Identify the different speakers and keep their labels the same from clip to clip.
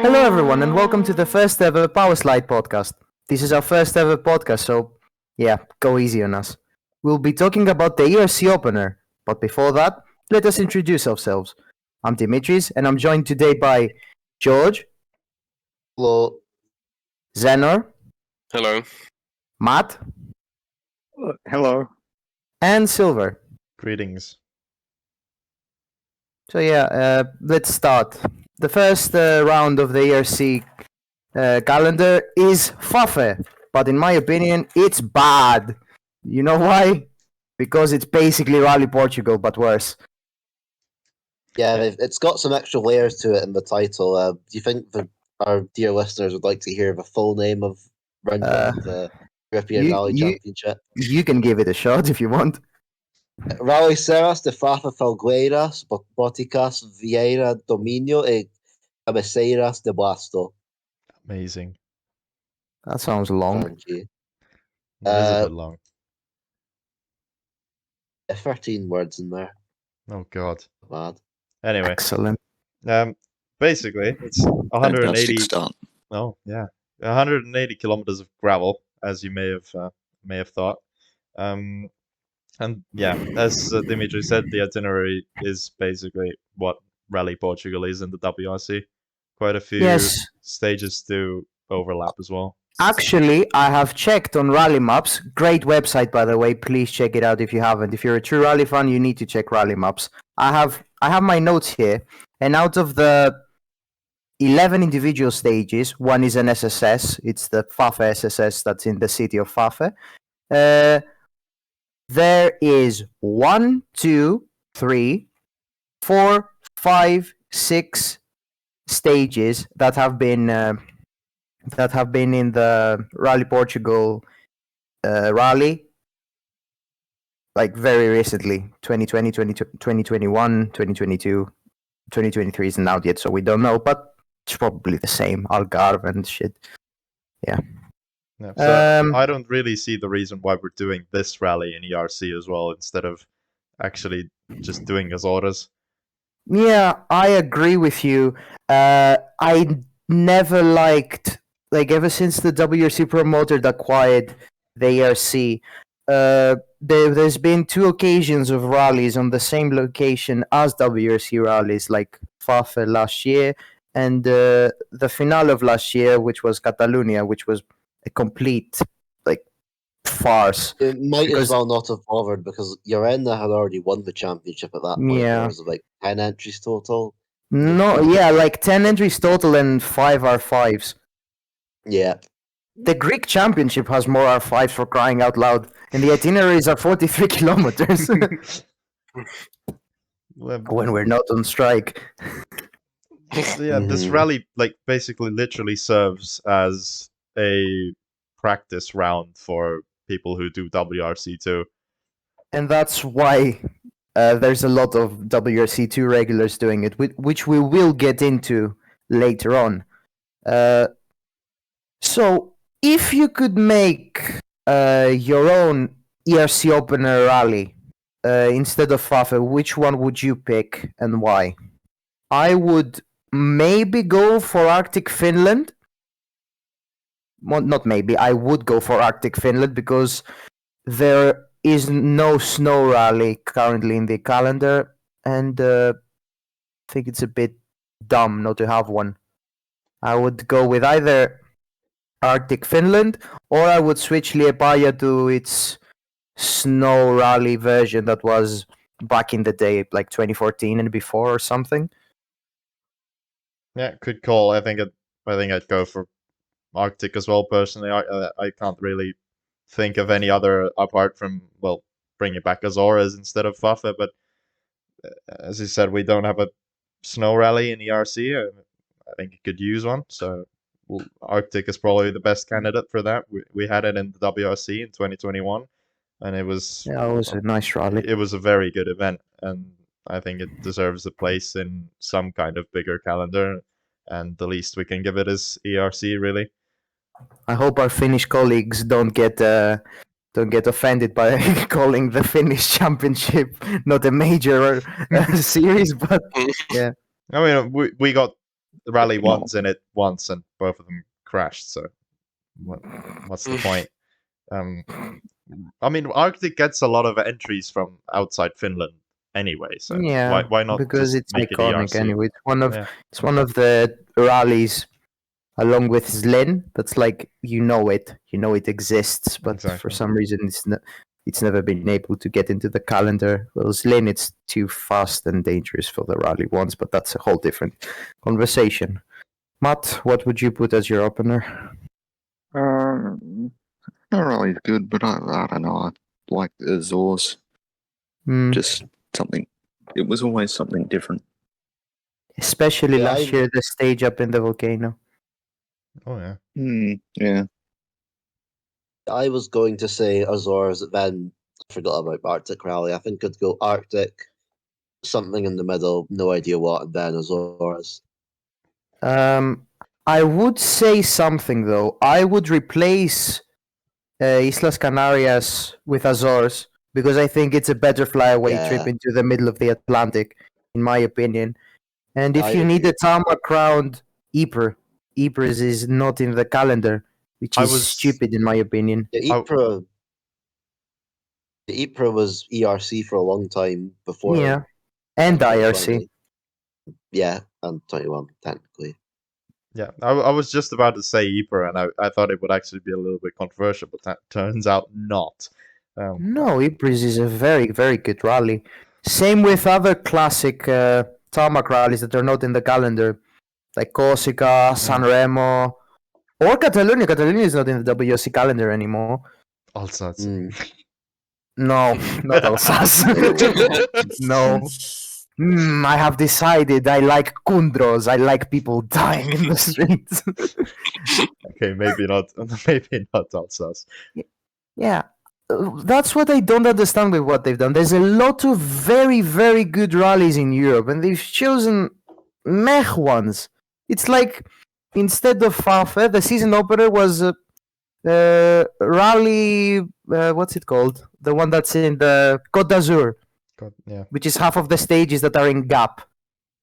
Speaker 1: Hello, everyone, and welcome to the first ever Power Slide podcast. This is our first ever podcast, so yeah, go easy on us. We'll be talking about the ERC opener, but before that, let us introduce ourselves. I'm Dimitris, and I'm joined today by George.
Speaker 2: Hello.
Speaker 1: Zenor.
Speaker 3: Hello.
Speaker 1: Matt.
Speaker 4: Hello.
Speaker 1: And Silver.
Speaker 5: Greetings.
Speaker 1: So yeah, let's start. The first round of the ERC calendar is Fafe, but in my opinion, it's bad. You know why? Because it's basically Rally Portugal, but worse.
Speaker 2: Yeah, it's got some extra layers to it in the title. Do you think our dear listeners would like to hear the full name of the European Rally Championship?
Speaker 1: You can give it a shot if you want.
Speaker 2: Rally Serras de Fafe Felgueiras, Boticas Vieira Dominio e Cabeceiras de Blasto.
Speaker 5: Amazing.
Speaker 1: That sounds long.
Speaker 2: Thank you.
Speaker 5: It is a bit long.
Speaker 2: 13 words in there.
Speaker 5: Oh god.
Speaker 2: Bad.
Speaker 5: Anyway.
Speaker 1: Excellent.
Speaker 5: Basically, it's 180.
Speaker 4: Start.
Speaker 5: Oh yeah, 180 kilometers of gravel, as you may have thought. And yeah, as Dimitri said, the itinerary is basically what Rally Portugal is in the WRC. Quite a few stages to overlap as well.
Speaker 1: Actually, I have checked on Rally Maps. Great website, by the way. Please check it out if you haven't. If you're a true rally fan, you need to check Rally Maps. I have my notes here, and out of the 11 individual stages, one is an SSS. It's the Fafe SSS that's in the city of Fafe. There is 1, 2, 3, 4, 5, 6 stages that have been in the Rally Portugal rally, like very recently, 2020, 2021, 2022, 2023 isn't out yet, so we don't know, but it's probably the same, Algarve and shit. Yeah.
Speaker 5: So I don't really see the reason why we're doing this rally in ERC as well, instead of actually just doing Azores.
Speaker 1: Yeah, I agree with you. I never liked, like, ever since the WRC promoter acquired the ERC, there's been 2 occasions of rallies on the same location as WRC rallies, like Fafe last year, and the finale of last year, which was Catalonia, which was a complete, like, farce.
Speaker 2: It might as well not have bothered because Llorena had already won the championship at that point.
Speaker 1: Yeah.
Speaker 2: There was like 10 entries total.
Speaker 1: No, yeah, like 10 entries total and 5 R5s.
Speaker 2: Yeah.
Speaker 1: The Greek championship has more R5s, for crying out loud, and the itineraries are 43 kilometers. When we're not on strike.
Speaker 5: Yeah, this rally, like, basically literally serves as a practice round for people who do WRC2.
Speaker 1: And that's why there's a lot of WRC2 regulars doing it, which we will get into later on. So, if you could make your own ERC opener rally instead of Fafe, which one would you pick and why? I would maybe go for Arctic Finland. Well, not maybe, I would go for Arctic Finland because there is no snow rally currently in the calendar, and I think it's a bit dumb not to have one. I would go with either Arctic Finland, or I would switch Liepaja to its snow rally version that was back in the day, like 2014 and before or something.
Speaker 5: Yeah, good call. I think I'd go for Arctic as well, personally. I can't really think of any other apart from, well, bringing back Azores instead of Fafe, but as you said, we don't have a snow rally in ERC. I think it could use one, so Arctic is probably the best candidate for that. We had it in the WRC in 2021, and it was
Speaker 1: a nice rally.
Speaker 5: It was a very good event, and I think it deserves a place in some kind of bigger calendar, and the least we can give it is ERC, really.
Speaker 1: I hope our Finnish colleagues don't get offended by calling the Finnish championship not a major series, but yeah.
Speaker 5: I mean, we got Rally 1's in it once, and both of them crashed. So, what's the point? I mean, Arctic gets a lot of entries from outside Finland anyway. So
Speaker 1: Yeah,
Speaker 5: why not
Speaker 1: because
Speaker 5: just
Speaker 1: it's
Speaker 5: make it
Speaker 1: iconic
Speaker 5: ERC?
Speaker 1: anyway.
Speaker 5: Yeah.
Speaker 1: It's one of the rallies along with Zlin. That's like you know it exists, but for
Speaker 5: Exactly.
Speaker 1: some reason it's never been able to get into the calendar. Well, Zlin, it's too fast and dangerous for the rally ones, but that's a whole different conversation. Matt, what would you put as your opener?
Speaker 4: Not really good, but I don't know. I like the Azores. Just something. It was always something different.
Speaker 1: Especially
Speaker 2: Yeah,
Speaker 1: last year, the stage up in the volcano.
Speaker 5: Oh yeah.
Speaker 4: Yeah.
Speaker 2: I was going to say Azores, then I forgot about Arctic Rally. I think I'd go Arctic, something in the middle, no idea what, and then Azores.
Speaker 1: I would say something though. I would replace Islas Canarias with Azores because I think it's a better flyaway trip
Speaker 2: Yeah.
Speaker 1: into the middle of the Atlantic, in my opinion. And if
Speaker 2: I
Speaker 1: you need
Speaker 2: agree.
Speaker 1: a tarmac round, Ypres is not in the calendar, which is stupid in my opinion.
Speaker 2: Yeah, Ypres was ERC for a long time before.
Speaker 1: Yeah, and IRC.
Speaker 2: 20. Yeah, and 21 technically.
Speaker 5: Yeah, I was just about to say Ypres, and I thought it would actually be a little bit controversial, but that turns out not.
Speaker 1: No, Ypres is a very, very good rally. Same with other classic tarmac rallies that are not in the calendar, like Corsica, San Remo, or Catalonia. Catalonia is not in the WRC calendar anymore.
Speaker 5: Alsace.
Speaker 1: No, not Alsace. No. I have decided I like Kundros. I like people dying in the streets.
Speaker 5: Okay, maybe not Alsace.
Speaker 1: Yeah. That's what I don't understand with what they've done. There's a lot of very, very good rallies in Europe, and they've chosen meh ones. It's like instead of Fafe, the season opener was Rally. What's it called? The one that's in the Côte d'Azur,
Speaker 5: Yeah.
Speaker 1: which is half of the stages that are in Gap.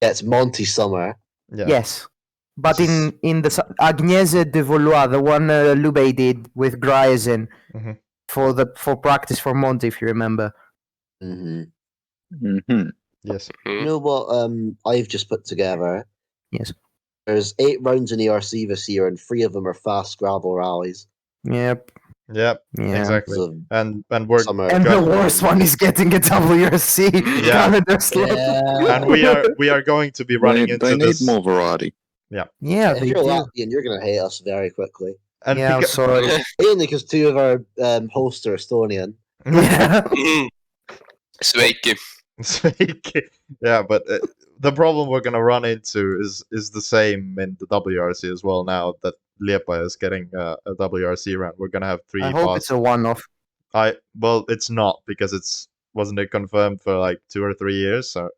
Speaker 2: Yeah, it's Monty Summer.
Speaker 5: Yeah.
Speaker 1: Yes. But in the Agnese de Valois, the one Lube did with Gryazen for practice for Monty, if you remember.
Speaker 5: Yes.
Speaker 2: You know what I've just put together?
Speaker 1: Yes.
Speaker 2: There's 8 rounds in ERC this year, and 3 of them are fast gravel rallies.
Speaker 5: Yep.
Speaker 1: Yeah.
Speaker 5: Exactly.
Speaker 2: So
Speaker 5: And we're
Speaker 1: and the worst one is getting a WRC calendar slot.
Speaker 2: Yeah.
Speaker 5: and we are going to be running into
Speaker 4: They need
Speaker 5: this.
Speaker 4: more variety.
Speaker 5: Yeah.
Speaker 1: Yeah,
Speaker 2: If
Speaker 1: they
Speaker 2: you're
Speaker 1: do.
Speaker 2: Latvian, you're gonna hate us very quickly.
Speaker 5: And
Speaker 1: Yeah, I'm sorry.
Speaker 2: Mainly because 2 of our hosts are Estonian.
Speaker 1: Yeah.
Speaker 3: Sveiki.
Speaker 5: Yeah, but the problem we're gonna run into is the same in the WRC as well. Now that Liepa is getting a WRC round, we're gonna have 3
Speaker 1: I hope
Speaker 5: fast.
Speaker 1: it's a one-off.
Speaker 5: Well, it's not because wasn't it confirmed for like 2 or 3 years? So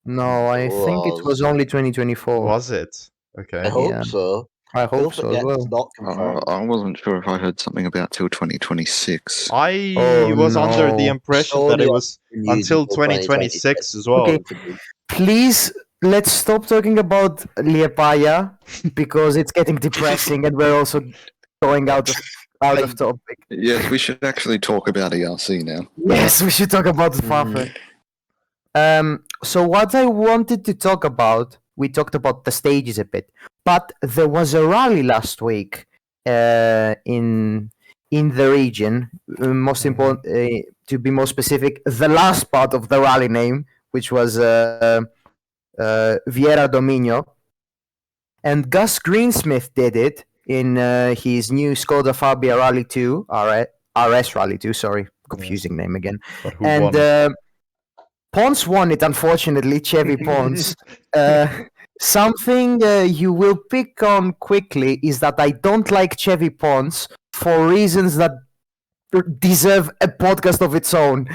Speaker 1: No, I think it was only 2024.
Speaker 5: was it? Okay.
Speaker 2: I hope so.
Speaker 1: I hope so as well.
Speaker 2: It's not confirmed.
Speaker 4: I wasn't sure if I heard something about till 2026.
Speaker 5: I was under the
Speaker 1: no.
Speaker 5: impression that it was until 2026 as well.
Speaker 1: Okay. Please, let's stop talking about Liepaja because it's getting depressing and we're also going out of topic.
Speaker 4: Yes, we should actually talk about ERC now.
Speaker 1: Yes, we should talk about Fafe. So what I wanted to talk about, we talked about the stages a bit, but there was a rally last week in the region. Most important, to be more specific, the last part of the rally name, which was Viera Dominio, and Gus Greensmith did it in his new Skoda Fabia Rally 2, RS Rally 2. Sorry, confusing name again.
Speaker 5: But who
Speaker 1: And
Speaker 5: won?
Speaker 1: Pons won it, unfortunately, Chevy Pons. Something you will pick on quickly is that I don't like Chevy Pons for reasons that deserve a podcast of its own.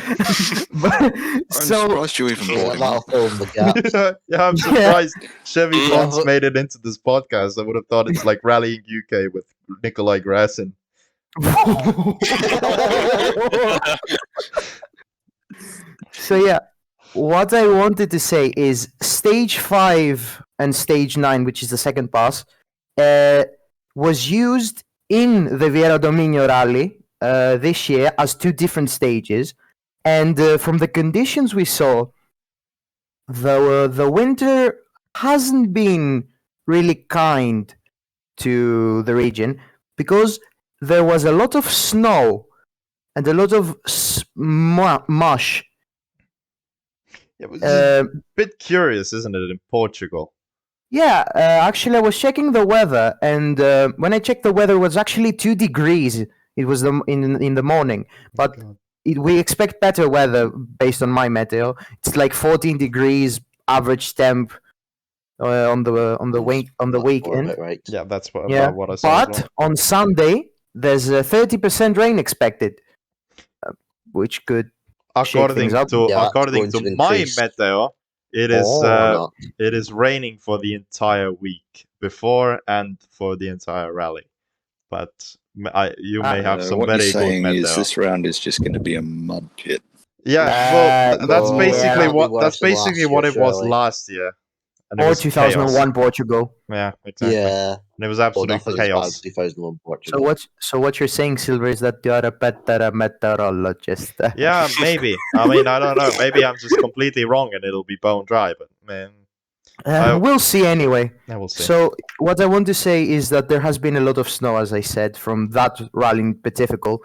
Speaker 4: I'm surprised you even brought him up.
Speaker 5: Yeah, I'm surprised Chevy Pons made it into this podcast. I would have thought it's like Rallying UK with Nikolai Grasin.
Speaker 1: So yeah, what I wanted to say is stage 5 and stage 9, which is the second pass, was used in the Viera Dominio Rally this year as 2 different stages. And from the conditions we saw, the winter hasn't been really kind to the region because there was a lot of snow and a lot of mush.
Speaker 5: It was a bit curious, isn't it, in Portugal?
Speaker 1: Yeah, actually, I was checking the weather, and when I checked the weather, it was actually 2 degrees. It was in the morning, but we expect better weather based on my meteo. It's like 14 degrees average temp on the weekend.
Speaker 2: Right.
Speaker 5: Yeah, that's what,
Speaker 1: Yeah,
Speaker 5: about what I saw.
Speaker 1: but on Sunday there's a 30% rain expected, which could shake things up.
Speaker 5: According to my meteo, it is raining for the entire week before and for the entire rally. But you may have some
Speaker 4: what
Speaker 5: very
Speaker 4: you're
Speaker 5: good
Speaker 4: saying
Speaker 5: meteo.
Speaker 4: is this round is just going to be a mud pit.
Speaker 5: Yeah, well, that's basically what it was
Speaker 2: surely.
Speaker 5: last year. And it
Speaker 1: Or
Speaker 5: was
Speaker 1: 2001
Speaker 5: chaos.
Speaker 1: Portugal.
Speaker 5: Yeah, exactly.
Speaker 2: Yeah.
Speaker 5: And it was
Speaker 2: Well,
Speaker 5: absolute
Speaker 2: nothing as bad
Speaker 5: chaos.
Speaker 2: as 2001 Portugal.
Speaker 1: So what you're saying, Silver, is that you're a better meteorologist.
Speaker 5: Yeah, maybe. I mean, I don't know. Maybe I'm just completely wrong and it'll be bone dry. But man,
Speaker 1: we'll see anyway.
Speaker 5: Yeah, we'll see.
Speaker 1: So what I want to say is that there has been a lot of snow, as I said, from that rally in particular.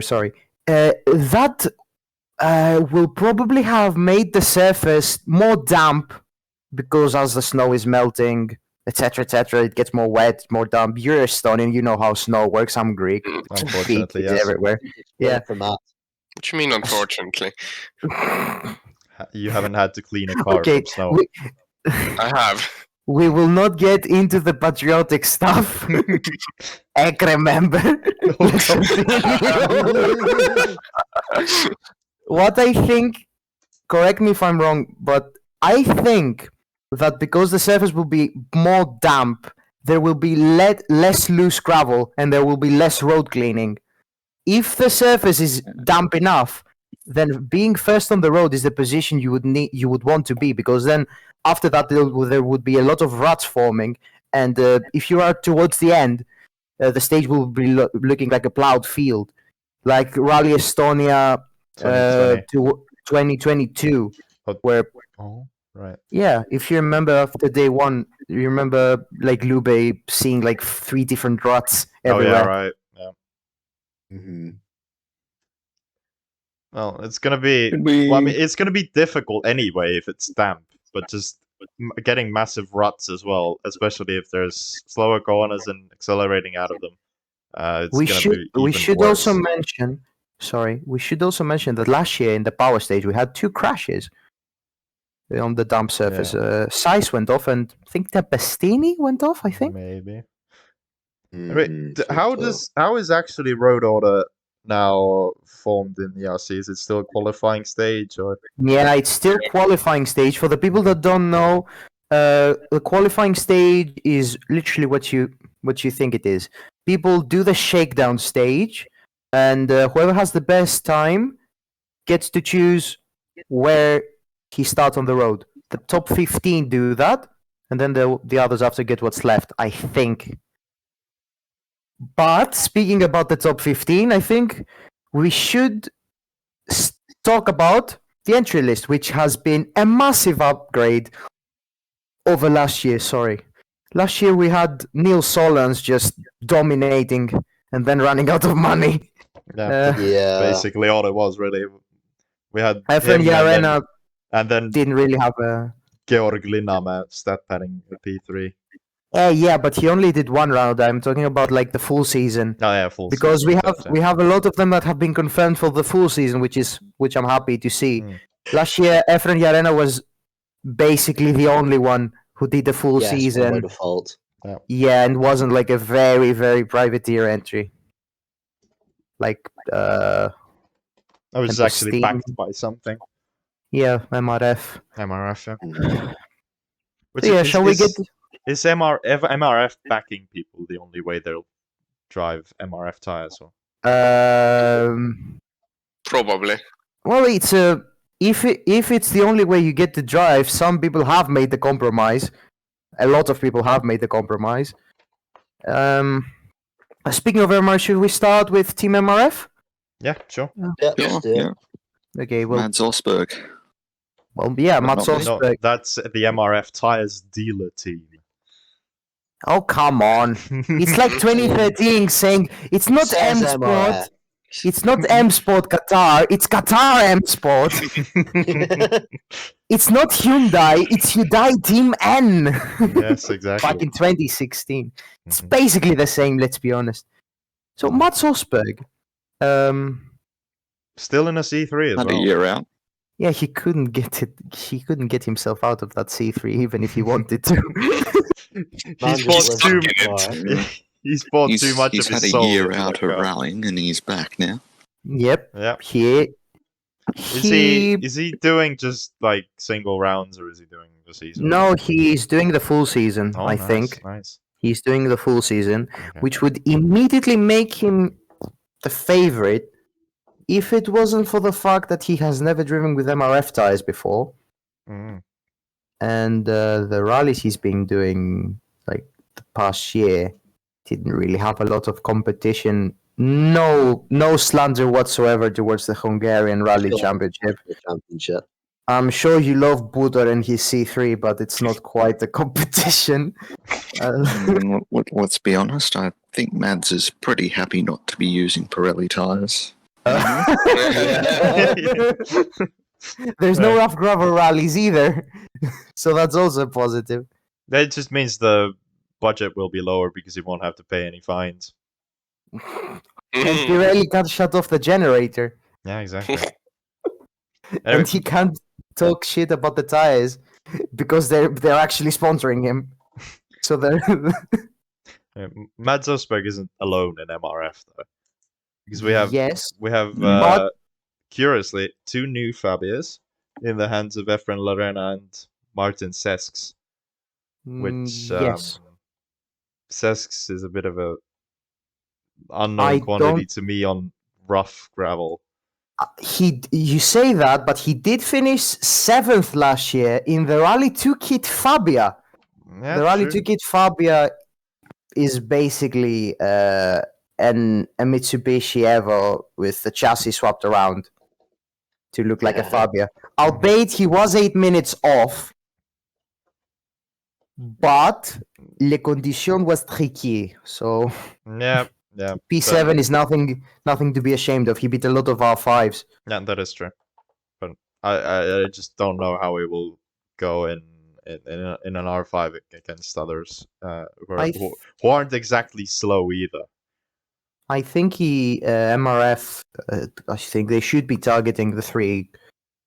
Speaker 1: Sorry, that will probably have made the surface more damp because as the snow is melting, etc., it gets more wet, more damp. You're Estonian, you know how snow works. I'm Greek.
Speaker 5: Unfortunately,
Speaker 1: Feet
Speaker 5: yes.
Speaker 1: everywhere. Yeah.
Speaker 2: From that.
Speaker 3: What do you mean, unfortunately?
Speaker 5: You haven't had to clean a car
Speaker 1: Okay,
Speaker 5: from snow.
Speaker 3: I have.
Speaker 1: we will not get into the patriotic stuff. Ek remember. Let's continue. What I think, correct me if I'm wrong, but I think that because the surface will be more damp, there will be less loose gravel and there will be less road cleaning. If the surface is damp enough, then being first on the road is the position you would want to be, because then after that there would be a lot of ruts forming, and if you are towards the end, the stage will be looking like a plowed field, like Rally Estonia 2022, where
Speaker 5: right.
Speaker 1: Yeah, if you remember after day 1, you remember like Lube seeing like 3 different ruts everywhere.
Speaker 5: Oh yeah, right. Yeah.
Speaker 2: Mm-hmm.
Speaker 5: Well, it's gonna be. Well, I mean, it's gonna be difficult anyway if it's damp, but just getting massive ruts as well, especially if there's slower corners and accelerating out of them.
Speaker 1: We should also mention. Sorry, we should also mention that last year in the power stage we had 2 crashes on the damp surface. Size went off, and I think Tempestini went off. I think
Speaker 5: maybe. How is actually road order now formed in the ERC? Is it still a qualifying stage, or?
Speaker 1: Yeah, it's still qualifying stage. For the people that don't know, the qualifying stage is literally what you think it is. People do the shakedown stage, and whoever has the best time gets to choose where he starts on the road. The top 15 do that, and then the others after get what's left, I think. But speaking about the top 15, I think we should talk about the entry list, which has been a massive upgrade over last year. Last year we had Neil Solans just dominating and then running out of money.
Speaker 5: Yeah, basically all it was really. We had
Speaker 1: Efren Yarena
Speaker 5: and then
Speaker 1: didn't really have a
Speaker 5: Georg Linnamäe stat padding P3.
Speaker 1: Yeah, but he only did 1 round. I'm talking about like the full season.
Speaker 5: Oh yeah, full
Speaker 1: because
Speaker 5: season.
Speaker 1: Because we have a lot of them that have been confirmed for the full season, which I'm happy to see. Last year, Efren Yarena was basically the only one who did the full season.
Speaker 2: By default.
Speaker 1: Yeah, and wasn't like a very, very privateer entry. Like
Speaker 5: I was actually backed by something.
Speaker 1: Yeah, MRF.
Speaker 5: MRF,
Speaker 1: yeah. Shall we get?
Speaker 5: Is MRF backing people the only way they'll drive MRF tires? Or?
Speaker 3: Probably.
Speaker 1: Well, it's a if it's the only way you get to drive, some people have made the compromise. A lot of people have made the compromise. Speaking of MRF, should we start with Team MRF?
Speaker 5: Yeah, sure.
Speaker 2: Yeah, let's do it.
Speaker 4: Yeah.
Speaker 1: Okay, well,
Speaker 4: Mads Osberg.
Speaker 1: yeah,
Speaker 4: But
Speaker 1: Mats
Speaker 4: not me.
Speaker 5: No,
Speaker 1: Osberg.
Speaker 5: that's the MRF tires dealer team.
Speaker 1: Oh, come on. It's like 2013 saying it's not
Speaker 2: Says
Speaker 1: M Sport.
Speaker 2: MRF.
Speaker 1: It's not M Sport Qatar. It's Qatar M Sport. It's not Hyundai. It's Hyundai Team N.
Speaker 5: Yes, exactly.
Speaker 1: Back in 2016. It's
Speaker 5: Mhm.
Speaker 1: basically the same. Let's be honest. So Mats Osberg.
Speaker 5: Still in a C3 as
Speaker 4: Had a
Speaker 5: well.
Speaker 4: year out.
Speaker 1: Yeah, he couldn't get it. He couldn't get himself out of that C3 even if he wanted to.
Speaker 2: Man
Speaker 5: He's
Speaker 2: just
Speaker 5: bought
Speaker 2: lives
Speaker 5: too.
Speaker 2: in MRF.
Speaker 5: He's bought too much
Speaker 4: He's
Speaker 5: of his
Speaker 4: had a
Speaker 5: soul
Speaker 4: year
Speaker 5: into that
Speaker 4: out of
Speaker 5: car.
Speaker 4: rallying and he's back now.
Speaker 1: Yep.
Speaker 5: Yeah.
Speaker 1: Is
Speaker 5: Is he doing just like single rounds or is he doing the season?
Speaker 1: No, he's doing the full season.
Speaker 5: Oh,
Speaker 1: I
Speaker 5: nice,
Speaker 1: think
Speaker 5: Nice.
Speaker 1: he's doing the full season,
Speaker 5: Okay.
Speaker 1: which would immediately make him the favorite if it wasn't for the fact that he has never driven with MRF tires before,
Speaker 5: Mm.
Speaker 1: and the rallies he's been doing like the past year didn't really have a lot of competition. No slander whatsoever towards the Hungarian Rally
Speaker 2: Yeah.
Speaker 1: Championship.
Speaker 2: The championship.
Speaker 1: I'm sure you love Budor and his C3, but it's not quite a competition.
Speaker 4: Let's be honest, I think Mads is pretty happy not to be using Pirelli tyres.
Speaker 1: There's no rough gravel rallies either, so that's also positive.
Speaker 5: That just means the budget will be lower because he won't have to pay any fines.
Speaker 1: And Pirelli can't shut off the generator,
Speaker 5: Yeah, exactly.
Speaker 1: and
Speaker 5: Anyway,
Speaker 1: he can't talk shit about the tires because they're actually sponsoring him. So they're
Speaker 5: Mads Osberg isn't alone in MRF though, because we have
Speaker 1: yes,
Speaker 5: but curiously 2 new Fabias in the hands of Efren Lorena and Martin Sesks, which
Speaker 1: yes.
Speaker 5: Sesks is a bit of a
Speaker 1: I
Speaker 5: unknown quantity
Speaker 1: don't-
Speaker 5: to me on rough gravel.
Speaker 1: You say that, but he did finish 7th last year in the Rally 2 kit Fabia.
Speaker 5: Yeah,
Speaker 1: The Rally
Speaker 5: true.
Speaker 1: 2 kit Fabia is basically a Mitsubishi Evo with the chassis swapped around to look like a Fabia. Albeit he was 8 minutes off, but les conditions was tricky. So
Speaker 5: Yeah, yeah,
Speaker 1: P7 is nothing to be ashamed of. He beat a lot of R5s.
Speaker 5: yeah, that is true. But I just don't know how it will go in an R5 against others who aren't exactly slow either.
Speaker 1: I think MRF, I think they should be targeting the 3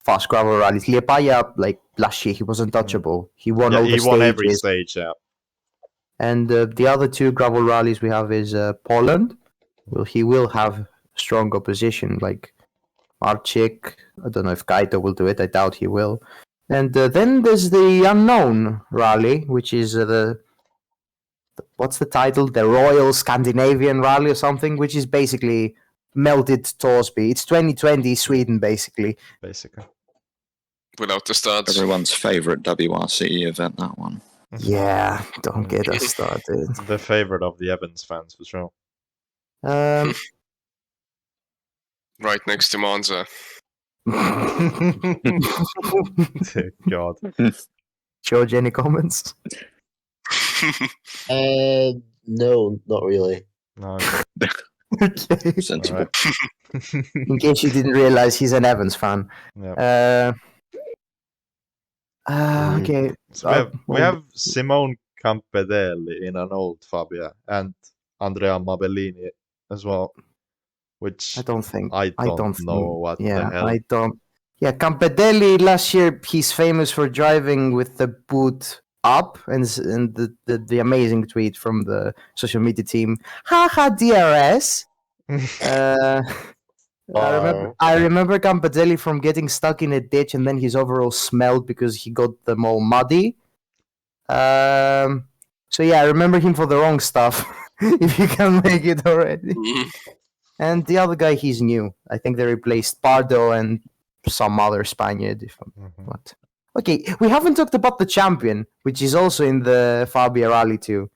Speaker 1: fast gravel rallies. Liepaja, like last year, he was untouchable. He won all the
Speaker 5: He won every
Speaker 1: stages.
Speaker 5: stage, yeah.
Speaker 1: And the other 2 gravel rallies we have is Poland. Well, he will have strong opposition, like Marcik. I don't know if Kaito will do it. I doubt he will. And then there's the unknown rally, which is what's the title? The Royal Scandinavian Rally or something, which is basically melted Torsby. It's 2020 Sweden, basically.
Speaker 5: Basically.
Speaker 3: Without the studs.
Speaker 4: Everyone's favourite WRC event, that one.
Speaker 1: Yeah, don't get us started.
Speaker 5: The favorite of the Evans fans, for sure.
Speaker 3: Right next to Monza.
Speaker 5: God.
Speaker 1: George, any comments?
Speaker 2: No, not really.
Speaker 5: No.
Speaker 1: Okay.
Speaker 4: Sensible.
Speaker 5: Alright.
Speaker 1: In case you didn't realize, he's an Evans fan.
Speaker 5: Yeah.
Speaker 1: Okay.
Speaker 5: So we have Simone Campedelli in an old Fabia and Andrea Mabellini as well, which
Speaker 1: I don't think.
Speaker 5: I don't know
Speaker 1: think,
Speaker 5: what the
Speaker 1: yeah,
Speaker 5: hell.
Speaker 1: I don't. Yeah, Campedelli last year, he's famous for driving with the boot up, and the amazing tweet from the social media team. Haha, DRS. I remember Campedelli from getting stuck in a ditch, and then his overalls smelled because he got them all muddy. So yeah, I remember him for the wrong stuff. If you can make it already. And the other guy, he's new. I think they replaced Pardo and some other Spaniard.
Speaker 5: Mhm.
Speaker 1: What? Okay, we haven't talked about the champion, which is also in the Fabia Rally too.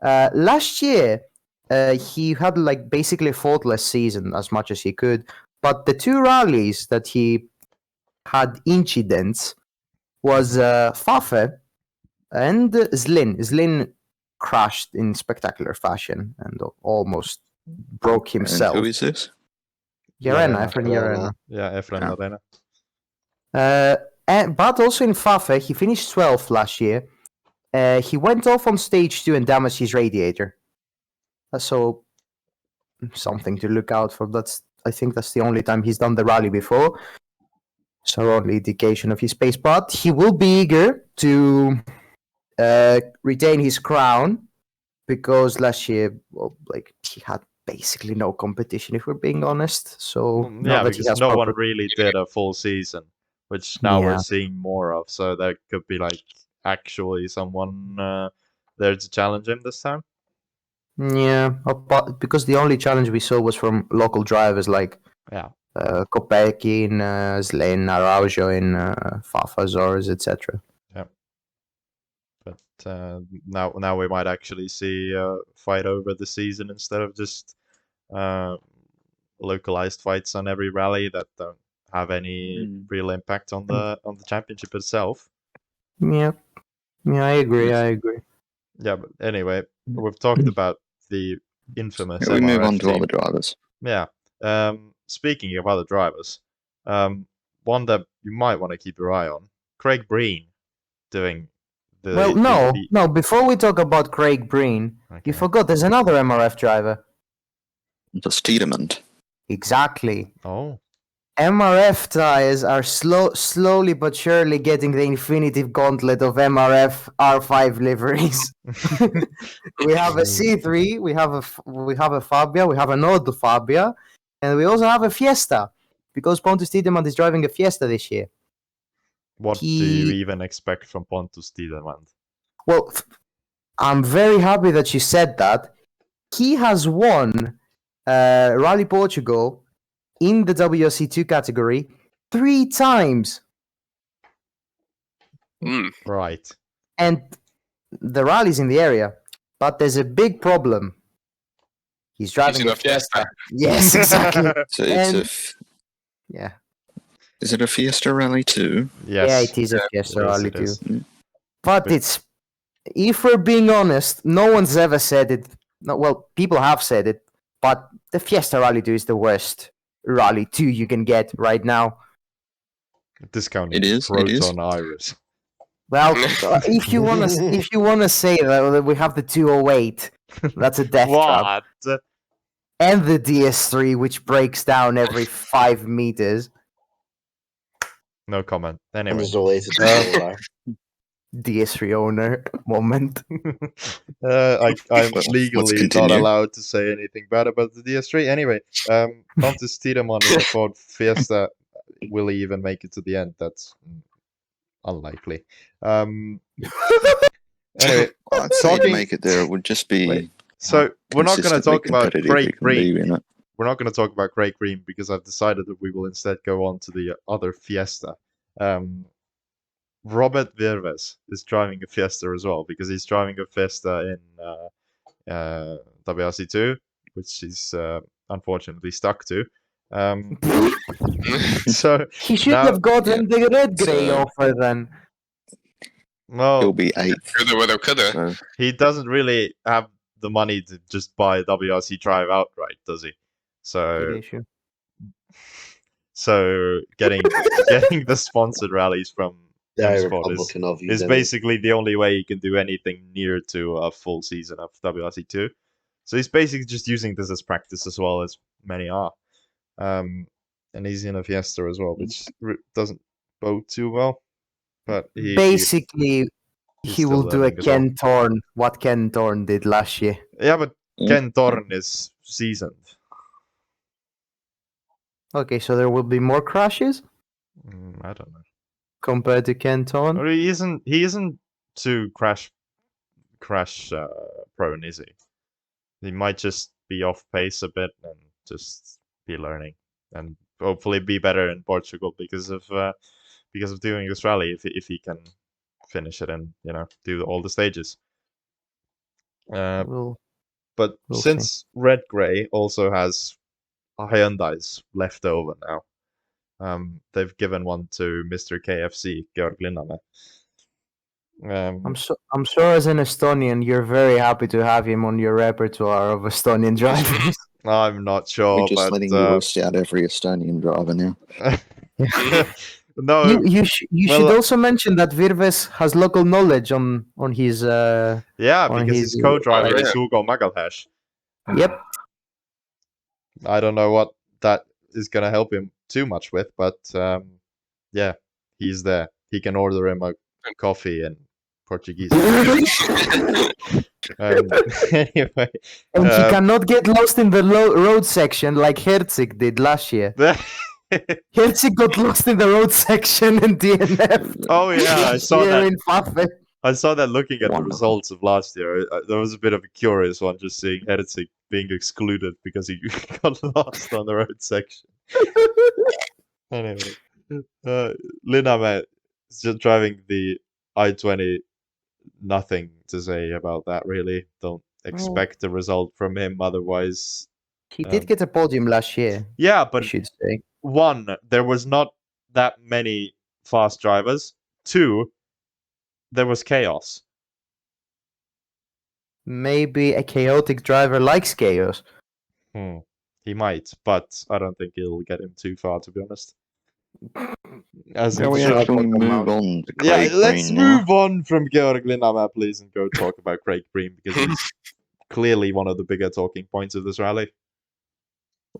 Speaker 1: Last year, he had like basically a faultless season as much as he could, but the two rallies that he had incidents was Fafe and Zlin. Zlin crashed in spectacular fashion and almost broke
Speaker 4: And
Speaker 1: himself.
Speaker 4: who is this?
Speaker 1: Llerena,
Speaker 5: Llerena.
Speaker 1: Efren Llerena.
Speaker 5: Yeah, Efren
Speaker 4: Yeah.
Speaker 5: Llerena.
Speaker 1: But also in Fafe, he finished 12th last year. He went off on stage 2 and damaged his radiator. So something to look out for. I think that's the only time he's done the rally before. So only indication of his pace. But he will be eager to retain his crown because last year, he had basically no competition, if we're being honest. So
Speaker 5: Yeah, because no one really did a full season, which now we're seeing more of. So there could be like actually someone there to challenge him this time.
Speaker 1: Yeah, because the only challenge we saw was from local drivers like Kopecky, Zlin, Araujo, in Fafa, Zores, etc.
Speaker 5: Yeah, but now we might actually see a fight over the season instead of just localized fights on every rally that don't have any real impact on the championship itself.
Speaker 1: Yeah, I agree.
Speaker 5: Yeah, but anyway, we've talked about the infamous.
Speaker 4: Yeah, we move
Speaker 5: MRF
Speaker 4: on to
Speaker 5: team.
Speaker 4: other drivers.
Speaker 5: Yeah. Speaking of other drivers, one that you might want to keep your eye on, Craig Breen, doing the.
Speaker 1: Well, no. Before we talk about Craig Breen, you forgot there's another MRF driver.
Speaker 4: That's Tiedemann.
Speaker 1: Exactly.
Speaker 5: Oh.
Speaker 1: MRF tires are slowly but surely getting the infinitive gauntlet of MRF R5 liveries. We have a C3, we have a Fabia, we have an Auto Fabia, and we also have a Fiesta, because Pontus Tiedemann is driving a Fiesta this year.
Speaker 5: What do you even expect from Pontus Tiedemann?
Speaker 1: Well, I'm very happy that you said that. He has won Rally Portugal in the WRC2 category 3 times.
Speaker 5: Right.
Speaker 1: And the rally's in the area, but there's a big problem. He's driving a Fiesta. Yes, exactly.
Speaker 4: So
Speaker 1: yeah.
Speaker 4: Is it a Fiesta Rally too?
Speaker 5: Yes.
Speaker 1: Yeah, it is a Fiesta Rally too.
Speaker 4: Mm.
Speaker 1: But if we're being honest, no one's ever said it. No, well, people have said it, but the Fiesta Rally 2 is the worst Rally 2 you can get right now.
Speaker 5: Discounted
Speaker 4: It is.
Speaker 5: Proton Iris.
Speaker 1: Well, if you wanna say that we have the 208, that's a death trap. And the DS3, which breaks down every 5 meters.
Speaker 5: No comment. Anyway.
Speaker 1: DS3 owner moment.
Speaker 5: I'm legally not allowed to say anything bad about the DS3. Anyway, Pontus Tiedemann in the Ford Fiesta. Will he even make it to the end? That's unlikely. Anyway,
Speaker 4: I'd say to make it there, it would just be.
Speaker 5: So we're not going to talk about Craig Breen.
Speaker 4: We're
Speaker 5: not going to talk about Craig Breen because I've decided that we will instead go on to the other Fiesta. Robert Virves is driving a Fiesta as well because he's driving a Fiesta in WRC2, which he's unfortunately stuck to. So
Speaker 1: he should have gotten the red grey offer then.
Speaker 5: Well,
Speaker 4: he'll be 8th.
Speaker 3: Coulda.
Speaker 5: He doesn't really have the money to just buy WRC Drive outright, does he? So getting the sponsored rallies from Sport is basically the only way he can do anything near to a full season of WRC2. So he's basically just using this as practice as well as many are. And he's in a Fiesta as well, which doesn't bode too well. But
Speaker 1: he will do a Ken Thorne, what Ken Thorne did last year.
Speaker 5: Yeah, but Ken Thorne is seasoned.
Speaker 1: Okay, so there will be more crashes?
Speaker 5: I don't know.
Speaker 1: Compared to Ken Thorne?
Speaker 5: Or he isn't too crash prone, is he? He might just be off pace a bit and just be learning. And hopefully be better in Portugal because of doing this rally. If he can finish it and do all the stages.
Speaker 1: We'll
Speaker 5: But
Speaker 1: see.
Speaker 5: since Red Grey also has Hyundais left over now, they've given one to Mr. KFC, Georg Linnamäe.
Speaker 1: I'm sure as an Estonian, you're very happy to have him on your repertoire of Estonian drivers.
Speaker 5: I'm not sure,
Speaker 4: We're just
Speaker 5: but
Speaker 4: letting you list out every Estonian driver now.
Speaker 5: no,
Speaker 1: You
Speaker 5: well,
Speaker 1: should also mention that Virves has local knowledge on his.
Speaker 5: yeah,
Speaker 1: on
Speaker 5: because
Speaker 1: his-
Speaker 5: his co-driver
Speaker 3: Oh,
Speaker 5: is
Speaker 3: yeah.
Speaker 5: Hugo Magalhaes.
Speaker 1: Yep.
Speaker 5: I don't know what that is gonna help him too much with, but yeah, he's there. He can order him a coffee in Portuguese. Anyway,
Speaker 1: And he cannot get lost in the road section like Herzig did last year. Herzig got lost in the road section and DNF.
Speaker 5: Oh yeah, I saw
Speaker 1: here
Speaker 5: that.
Speaker 1: in Fafe.
Speaker 5: I saw that looking at the
Speaker 4: Wonderful.
Speaker 5: results of last year. There was a bit of a curious one, just seeing Herzig being excluded because he got lost on the road section. Anyway, Linnamäe is just driving the I-20. Nothing to say about that, really. Don't expect a result from him. Otherwise,
Speaker 1: He did get a podium last year,
Speaker 5: yeah,
Speaker 1: I
Speaker 5: but
Speaker 1: should say.
Speaker 5: one, there was not that many fast drivers. Two, there was chaos.
Speaker 1: Maybe a chaotic driver likes chaos.
Speaker 5: He might, but I don't think it'll get him too far, to be honest. As
Speaker 4: Shall we
Speaker 5: it should.
Speaker 4: actually move on to
Speaker 5: Yeah,
Speaker 4: Craig
Speaker 5: let's
Speaker 4: Green now?
Speaker 5: move on from Georg Linnamäe, please, and go talk about Craig Breen, because he's clearly one of the bigger talking points of this rally.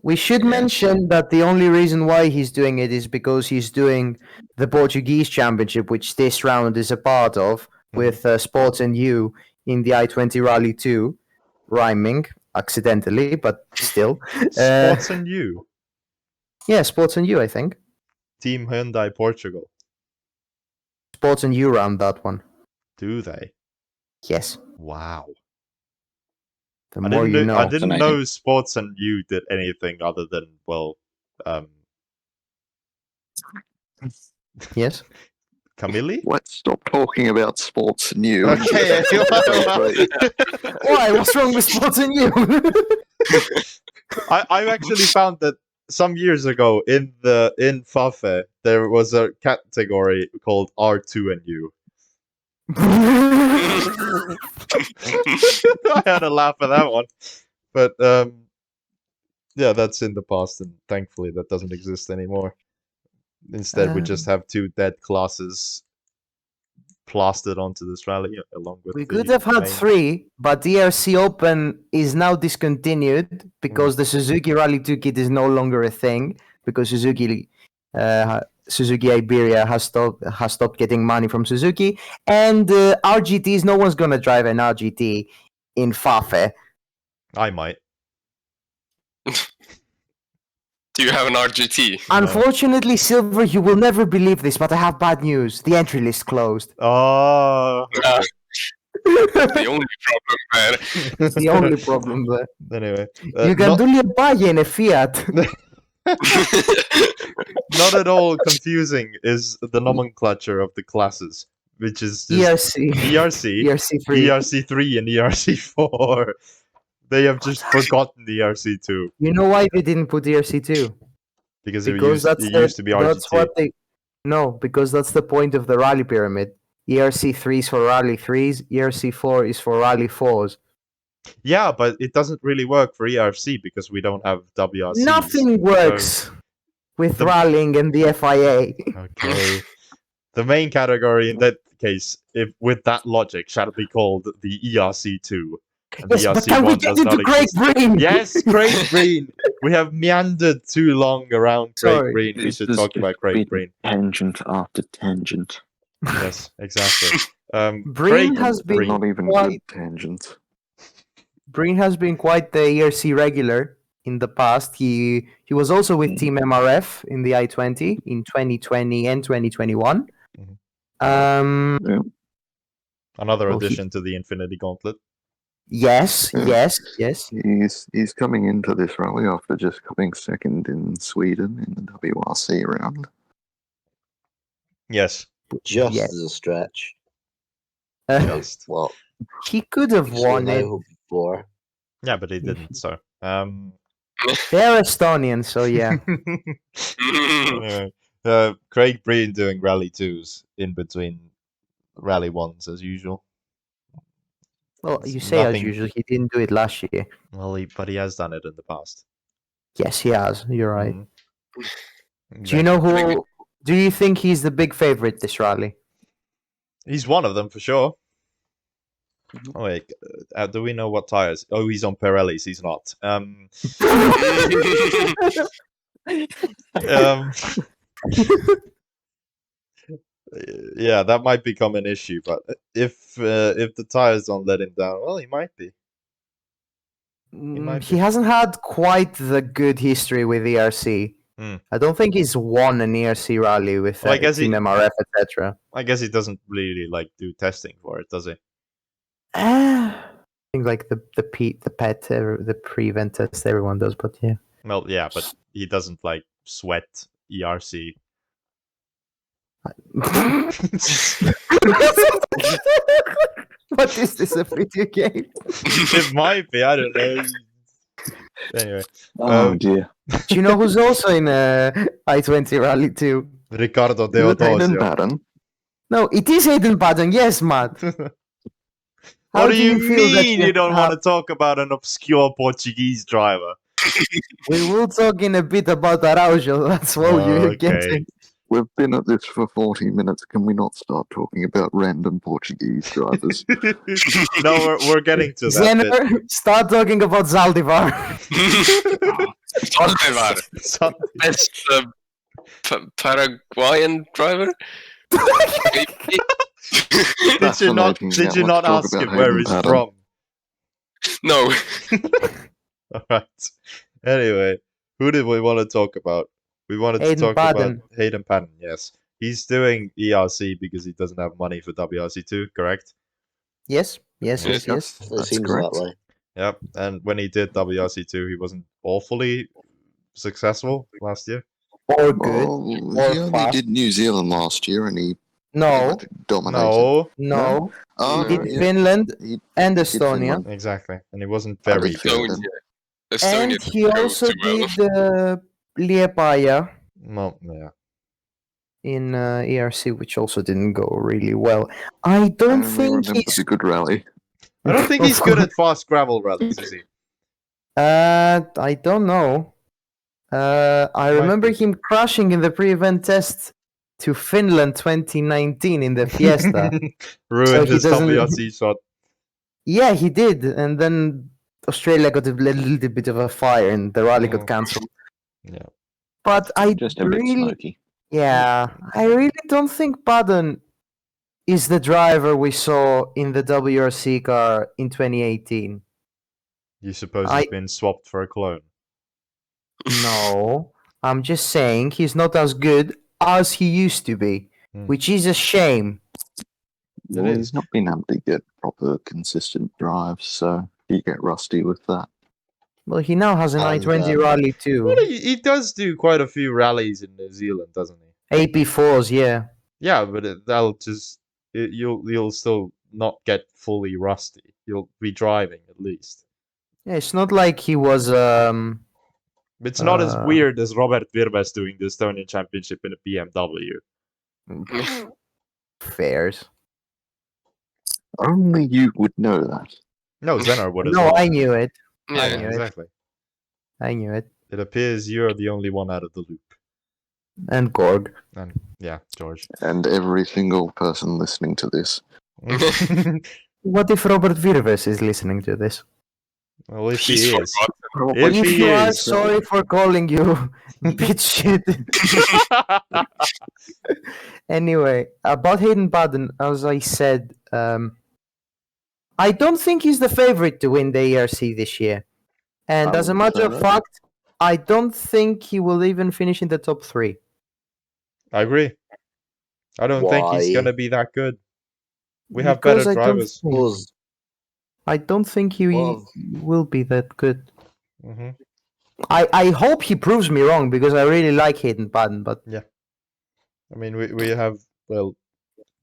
Speaker 1: We should
Speaker 4: Yes.
Speaker 1: mention that the only reason why he's doing it is because he's doing the Portuguese Championship, which this round is a part of, with Sports and You in the I-20 Rally 2, rhyming accidentally, but still.
Speaker 5: Sports and You,
Speaker 1: Yeah, Sports and You, I think.
Speaker 5: Team Hyundai Portugal.
Speaker 1: Sports and You round that one.
Speaker 5: Do they?
Speaker 1: Yes.
Speaker 5: Wow.
Speaker 1: The more you know.
Speaker 5: I didn't
Speaker 4: Fascinating.
Speaker 5: know Sports and You did anything other than, well,
Speaker 1: Yes.
Speaker 5: Camille?
Speaker 4: Let's stop talking about sports and you.
Speaker 5: Okay,
Speaker 1: Why? What's wrong with Sports and You?
Speaker 5: I actually found that some years ago in Fafe there was a category called R2 and U. I had a laugh at that one, but yeah, that's in the past, and thankfully that doesn't exist anymore. Instead, we just have two dead classes plastered onto this rally along with.
Speaker 1: We
Speaker 5: the
Speaker 1: could have had
Speaker 5: main-
Speaker 1: 3, but the ERC Open is now discontinued because the Suzuki Rally 2 kit is no longer a thing, because Suzuki Iberia has stopped getting money from Suzuki, and RGTs, no one's gonna drive an RGT in Fafe.
Speaker 5: I might.
Speaker 3: Do you have an RGT?
Speaker 1: Unfortunately, Silver, you will never believe this, but I have bad news. The entry list closed.
Speaker 5: Oh.
Speaker 3: The only problem there.
Speaker 1: It's the only problem there.
Speaker 5: Anyway,
Speaker 1: You can do Liepāja in a Fiat.
Speaker 5: not at all confusing is the nomenclature of the classes, which is just ERC,
Speaker 1: ERC3.
Speaker 5: ERC3, and ERC4. They have just forgotten the ERC2
Speaker 1: You know why they didn't put ERC2?
Speaker 5: because
Speaker 1: Because
Speaker 5: it used to be
Speaker 1: that's
Speaker 5: RGT.
Speaker 1: what they. No, because that's the point of the rally pyramid. ERC3 is for rally 3s, ERC4 is for rally 4s.
Speaker 5: Yeah, but it doesn't really work for ERC because we don't have WRCs.
Speaker 1: Nothing works with
Speaker 5: the-
Speaker 1: rallying and the FIA.
Speaker 5: Okay. The main category in that case, if with that logic, shall be called the ERC2. And
Speaker 1: Yes,
Speaker 5: the
Speaker 1: but can we
Speaker 5: ERC1
Speaker 1: get
Speaker 5: does
Speaker 1: into
Speaker 5: not
Speaker 1: Craig
Speaker 5: exist.
Speaker 1: Breen?
Speaker 5: Yes, Craig Breen. We have meandered too long around Craig
Speaker 1: Sorry.
Speaker 5: Breen. We
Speaker 4: This
Speaker 5: should
Speaker 4: has
Speaker 5: talk
Speaker 4: just
Speaker 5: about Craig
Speaker 4: been
Speaker 5: Breen.
Speaker 4: Tangent after tangent.
Speaker 5: Yes, exactly.
Speaker 1: Breen
Speaker 5: Craig
Speaker 1: has been
Speaker 5: Breen.
Speaker 4: Not even
Speaker 1: quite-
Speaker 4: good tangents.
Speaker 1: Breen has been quite the ERC regular in the past. He was also with Team MRF in the I-20 in 2020 and 2021.
Speaker 5: Mhm.
Speaker 1: Um,
Speaker 5: Another
Speaker 1: Oh,
Speaker 5: addition to the Infinity Gauntlet.
Speaker 1: Yes,
Speaker 4: Yeah.
Speaker 1: yes.
Speaker 4: He's coming into this rally after just coming second in Sweden in the WRC round.
Speaker 5: Yes.
Speaker 2: Just
Speaker 1: Yeah.
Speaker 2: as a stretch.
Speaker 5: Just.
Speaker 2: Well,
Speaker 1: He could have
Speaker 2: actually,
Speaker 1: won it.
Speaker 2: now before.
Speaker 5: Yeah, but he didn't. So.
Speaker 1: They're Estonian, so yeah.
Speaker 5: Anyway, Craig Breen doing Rally 2s in between Rally 1s as usual.
Speaker 1: Well,
Speaker 5: It's
Speaker 1: you say as
Speaker 5: nothing-
Speaker 1: usual. He didn't do it last year.
Speaker 5: Well, but he has done it in the past.
Speaker 1: Yes, he has. You're right.
Speaker 5: Mhm.
Speaker 1: Do you know
Speaker 3: Exactly.
Speaker 1: who? Do you think he's the big favorite this rally?
Speaker 5: He's one of them for sure. Oh wait, do we know what tires? Oh, he's on Pirellis. He's not. Yeah, that might become an issue. But if the tires don't let him down, well, he might be. might
Speaker 1: He
Speaker 5: be.
Speaker 1: hasn't had quite the good history with ERC. I don't think he's won an ERC rally with
Speaker 5: Well, I guess
Speaker 1: Team
Speaker 5: he-
Speaker 1: MRF, etc.
Speaker 5: I guess he doesn't really like do testing for it, does he?
Speaker 1: I think like the pre-event test everyone does, but yeah.
Speaker 5: Well, yeah, but he doesn't like sweat ERC.
Speaker 1: What is this, a video game?
Speaker 5: It might be. I don't know. Anyway,
Speaker 4: Oh dear.
Speaker 1: Do you know who's also in I-20 Rally 2?
Speaker 5: Ricardo
Speaker 4: Hayden
Speaker 5: Deodosio.
Speaker 4: Baden.
Speaker 1: No, it is Hayden Baden, yes, Matt. How
Speaker 5: What do you
Speaker 1: feel that
Speaker 5: mean you don't want to talk about an obscure Portuguese driver?
Speaker 1: We will talk in a bit about Araujo, that's all you're
Speaker 5: Okay.
Speaker 1: getting.
Speaker 4: We've been at this for 40 minutes. Can we not start talking about random Portuguese drivers?
Speaker 5: No, we're getting to that bit.
Speaker 1: Zener, start talking about Zaldivar.
Speaker 3: Zaldivar, best Paraguayan driver.
Speaker 5: Did you not?
Speaker 4: Fascinating.
Speaker 5: Did
Speaker 4: Now
Speaker 5: you not
Speaker 4: let's talk
Speaker 5: ask
Speaker 4: about
Speaker 5: him where
Speaker 4: Hayden
Speaker 5: he's
Speaker 4: Baden.
Speaker 5: from?
Speaker 3: No.
Speaker 5: All right. Anyway, who did we want to talk about? We wanted to
Speaker 1: Hayden
Speaker 5: talk
Speaker 1: Baden.
Speaker 5: about Hayden Patten. Yes, he's doing ERC because he doesn't have money for WRC2. Correct.
Speaker 1: Yes.
Speaker 2: It
Speaker 4: That's
Speaker 2: seems
Speaker 4: correct.
Speaker 2: that way.
Speaker 5: Yep. And when he did WRC2, he wasn't awfully successul last year.
Speaker 1: Or good.
Speaker 4: Well,
Speaker 1: Or
Speaker 4: he only
Speaker 1: fast.
Speaker 4: did New Zealand last year and he
Speaker 1: No,
Speaker 4: dominated.
Speaker 5: No,
Speaker 1: he did
Speaker 4: yeah,
Speaker 1: Finland
Speaker 4: he
Speaker 1: and
Speaker 4: did
Speaker 1: Estonia.
Speaker 4: Finland.
Speaker 5: exactly. And he wasn't
Speaker 4: I
Speaker 5: very
Speaker 4: did
Speaker 5: good.
Speaker 4: Finland.
Speaker 3: Estonia
Speaker 1: And
Speaker 3: didn't
Speaker 1: he
Speaker 3: go
Speaker 1: also
Speaker 3: too well.
Speaker 1: did Liepaja
Speaker 5: Well, yeah.
Speaker 1: in ERC, which also didn't go really well. I don't
Speaker 4: I only
Speaker 1: think
Speaker 4: remember
Speaker 1: he's...
Speaker 4: the good rally.
Speaker 5: I don't think
Speaker 1: Of
Speaker 5: he's good
Speaker 1: course.
Speaker 5: at fast gravel rallies, is he?
Speaker 1: I don't know. I remember
Speaker 5: be.
Speaker 1: him crashing in the pre-event test to Finland 2019 in the Fiesta.
Speaker 5: Ruined
Speaker 1: he
Speaker 5: his
Speaker 1: doesn't-
Speaker 5: WRC shot.
Speaker 1: Yeah, he did, and then Australia got a little bit of a fire, and the rally
Speaker 5: Oh.
Speaker 1: got cancelled.
Speaker 5: Yeah.
Speaker 1: But I
Speaker 4: Just a bit
Speaker 1: really,
Speaker 4: smoky.
Speaker 1: yeah, I really don't think Baden is the driver we saw in the WRC car in 2018.
Speaker 5: You suppose
Speaker 1: I-
Speaker 5: he's been swapped for a clone?
Speaker 1: No, I'm just saying he's not as good as he used to be,
Speaker 5: Hmm.
Speaker 1: which is a shame.
Speaker 5: It
Speaker 4: Well,
Speaker 5: is.
Speaker 4: he's not been able to get proper consistent drives, so you get rusty with that.
Speaker 1: Well, he now has an
Speaker 2: And,
Speaker 1: I-20 rally too.
Speaker 5: Well, he does do quite a few rallies in New Zealand, doesn't he?
Speaker 1: AP4s, yeah.
Speaker 5: Yeah, but you'll still not get fully rusty. You'll be driving at least.
Speaker 1: Yeah, it's not like he was
Speaker 5: It's not as
Speaker 1: Uh,
Speaker 5: weird as Robert Virves doing the Estonian Championship in a BMW.
Speaker 1: fairs.
Speaker 4: Only you would know that.
Speaker 5: No, Zener would as
Speaker 1: No,
Speaker 5: well.
Speaker 1: I knew it.
Speaker 3: Yeah.
Speaker 1: I knew it.
Speaker 5: Exactly.
Speaker 1: I knew it.
Speaker 5: It appears you're the only one out of the loop.
Speaker 1: And Gorg.
Speaker 5: And yeah, George.
Speaker 4: And every single person listening to this.
Speaker 1: What if Robert Virves is listening to this?
Speaker 5: Well, if
Speaker 3: He's
Speaker 5: he is.
Speaker 3: forgotten.
Speaker 5: If
Speaker 1: If
Speaker 5: he
Speaker 1: you are
Speaker 5: is.
Speaker 1: sorry for calling you bitch shit. Anyway, about Hayden Baden, as I said, I don't think he's the favorite to win the ERC this year. And
Speaker 4: I
Speaker 1: as a
Speaker 4: wouldn't
Speaker 1: matter
Speaker 4: say
Speaker 1: of
Speaker 4: that.
Speaker 1: fact, I don't think he will even finish in the top 3.
Speaker 5: I agree. I don't think he's
Speaker 2: Why?
Speaker 5: going to be that good. We have better
Speaker 1: Because I don't
Speaker 5: drivers.
Speaker 1: think-
Speaker 2: Suppose
Speaker 1: I don't think he
Speaker 2: Well-
Speaker 1: will be that good.
Speaker 5: Hmm.
Speaker 1: I hope he proves me wrong because I really like Hayden Paddon, but
Speaker 5: I mean, we have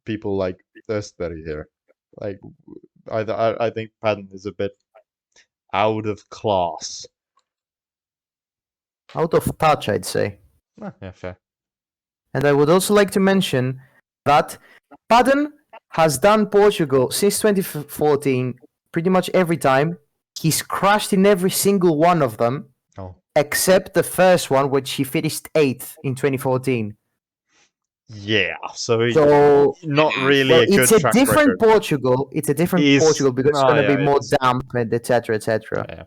Speaker 5: people like Östberg here. Like, I think Patton is a bit out of class.
Speaker 1: out of touch, I'd say.
Speaker 5: Yeah, fair.
Speaker 1: And I would also like to mention that Paddon has done Portugal since 2014 pretty much every time. He's crashed in every single one of them,
Speaker 5: Oh,
Speaker 1: except the first one, which he finished 8th in 2014.
Speaker 5: yeah. So,
Speaker 1: So,
Speaker 5: not really
Speaker 1: well,
Speaker 5: a good
Speaker 1: it's a
Speaker 5: track
Speaker 1: different
Speaker 5: record.
Speaker 1: Portugal. It's a different
Speaker 5: Is-
Speaker 1: Portugal because it's
Speaker 5: oh,
Speaker 1: going to
Speaker 5: yeah,
Speaker 1: be more
Speaker 5: it is.
Speaker 1: damp and etc. etc.
Speaker 5: Yeah.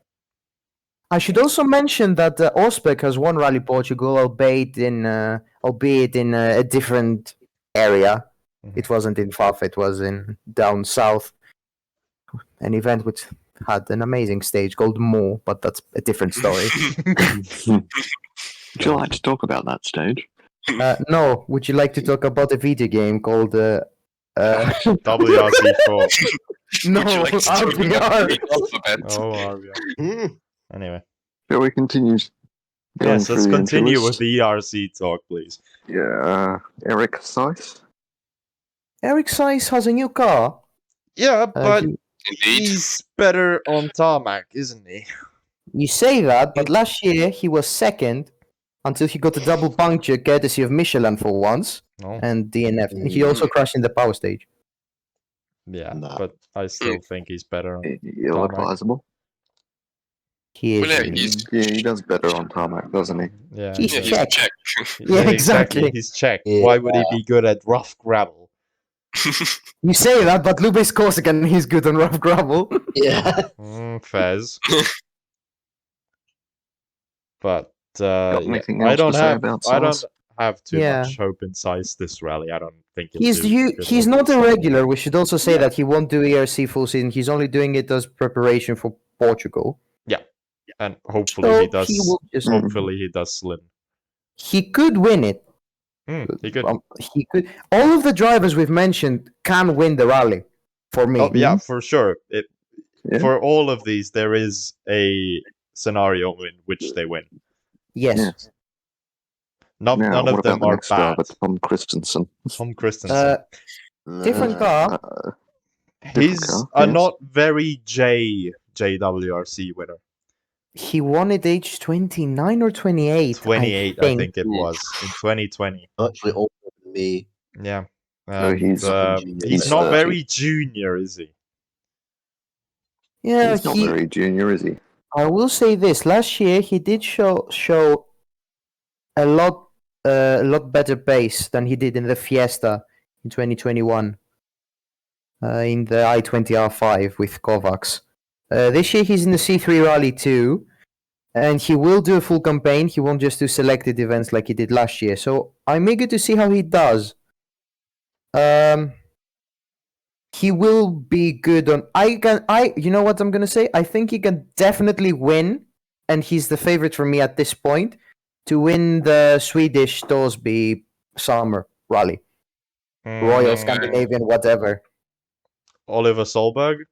Speaker 1: I should also mention that Osbeck has won Rally Portugal, albeit in a different area.
Speaker 5: Mhm.
Speaker 1: It wasn't in Fafe, it was in down south. An event which had an amazing stage called Mo, but that's a different story.
Speaker 4: Would you like to talk about that stage?
Speaker 1: No, would you like to talk about a video game called
Speaker 5: WRC4.
Speaker 1: No,
Speaker 3: Would you like to talk about
Speaker 1: RBR.
Speaker 3: the alphabet?
Speaker 5: Oh, RBR.
Speaker 2: Hmm.
Speaker 5: Anyway.
Speaker 4: Shall we continue going
Speaker 5: Yes,
Speaker 4: through
Speaker 5: let's
Speaker 4: the
Speaker 5: continue
Speaker 4: entry
Speaker 5: with the ERC talk, please.
Speaker 4: list? Yeah, Eric Seiss.
Speaker 1: Eric Seiss has a new car.
Speaker 5: Yeah, but
Speaker 1: You,
Speaker 3: Indeed.
Speaker 5: he's better on tarmac, isn't he?
Speaker 1: you say that, but last year he was second until he got a double puncture courtesy of Michelin for once
Speaker 5: No.
Speaker 1: and DNF. He also crashed in the power stage.
Speaker 5: Yeah,
Speaker 2: Nah.
Speaker 5: but I still think he's better on
Speaker 4: Ill
Speaker 5: Tarmac.
Speaker 4: advisable.
Speaker 1: He is.
Speaker 3: Well, yeah, he's
Speaker 4: Yeah, he does better on tarmac, doesn't he?
Speaker 5: Yeah,
Speaker 1: He's
Speaker 3: yeah,
Speaker 5: does.
Speaker 3: he's
Speaker 1: Czech.
Speaker 3: Czech.
Speaker 1: Yeah, exactly.
Speaker 5: He's Czech.
Speaker 2: Yeah.
Speaker 5: Why would he be good at rough gravel?
Speaker 1: You say that, but Lubis Corsican, he's good on rough gravel.
Speaker 2: Yeah.
Speaker 5: Fez. But
Speaker 4: Got
Speaker 5: yeah,
Speaker 4: anything
Speaker 5: I
Speaker 4: else
Speaker 5: don't
Speaker 4: to say
Speaker 5: have
Speaker 4: about
Speaker 5: I don't
Speaker 4: Seiss?
Speaker 5: have too
Speaker 1: Yeah.
Speaker 5: much hope in Size this rally. I don't think he'll
Speaker 1: He's
Speaker 5: do good
Speaker 1: he's
Speaker 5: with
Speaker 1: not
Speaker 5: this.
Speaker 1: a regular. We should also say that he won't do ERC full season. He's only doing it as preparation for Portugal.
Speaker 5: And hopefully
Speaker 1: So
Speaker 5: he does.
Speaker 1: will just
Speaker 5: Hopefully he does slim.
Speaker 1: he could win it.
Speaker 5: He could.
Speaker 1: He could. All of the drivers we've mentioned can win the rally. For me,
Speaker 5: Oh yeah, for sure.
Speaker 4: Yeah.
Speaker 5: For all of these, there is a scenario in which they win.
Speaker 1: yes.
Speaker 4: Yes.
Speaker 5: None
Speaker 4: Now,
Speaker 5: of
Speaker 4: what
Speaker 5: them
Speaker 4: about the
Speaker 5: are
Speaker 4: next
Speaker 5: bad.
Speaker 4: driver, Tom Christensen?
Speaker 5: Tom Christensen.
Speaker 1: Different
Speaker 2: Nah.
Speaker 1: car.
Speaker 5: He's
Speaker 4: car,
Speaker 5: a
Speaker 4: yes.
Speaker 5: not very JWRC winner.
Speaker 1: He won at age 29 or 28.
Speaker 5: 28, I think it was in 2020.
Speaker 2: Actually older than me.
Speaker 5: Yeah.
Speaker 4: So
Speaker 5: And,
Speaker 4: he's-
Speaker 5: he's
Speaker 4: he's
Speaker 5: not
Speaker 4: 30.
Speaker 5: very junior, is he?
Speaker 1: Yeah,
Speaker 4: He's not very junior, is he?
Speaker 1: I will say this. Last year, he did show a lot better pace than he did in the Fiesta in 2021. In the i20R5 with Kovacs. This year, he's in the C3 Rally 2, and he will do a full campaign. He won't just do selected events like he did last year. So I'm eager to see how he does. He will be good on. You know what I'm gonna say? I think he can definitely win, and he's the favorite for me at this point to win the Swedish Torsby Summer Rally, Royal Scandinavian, whatever.
Speaker 5: Oliver Solberg.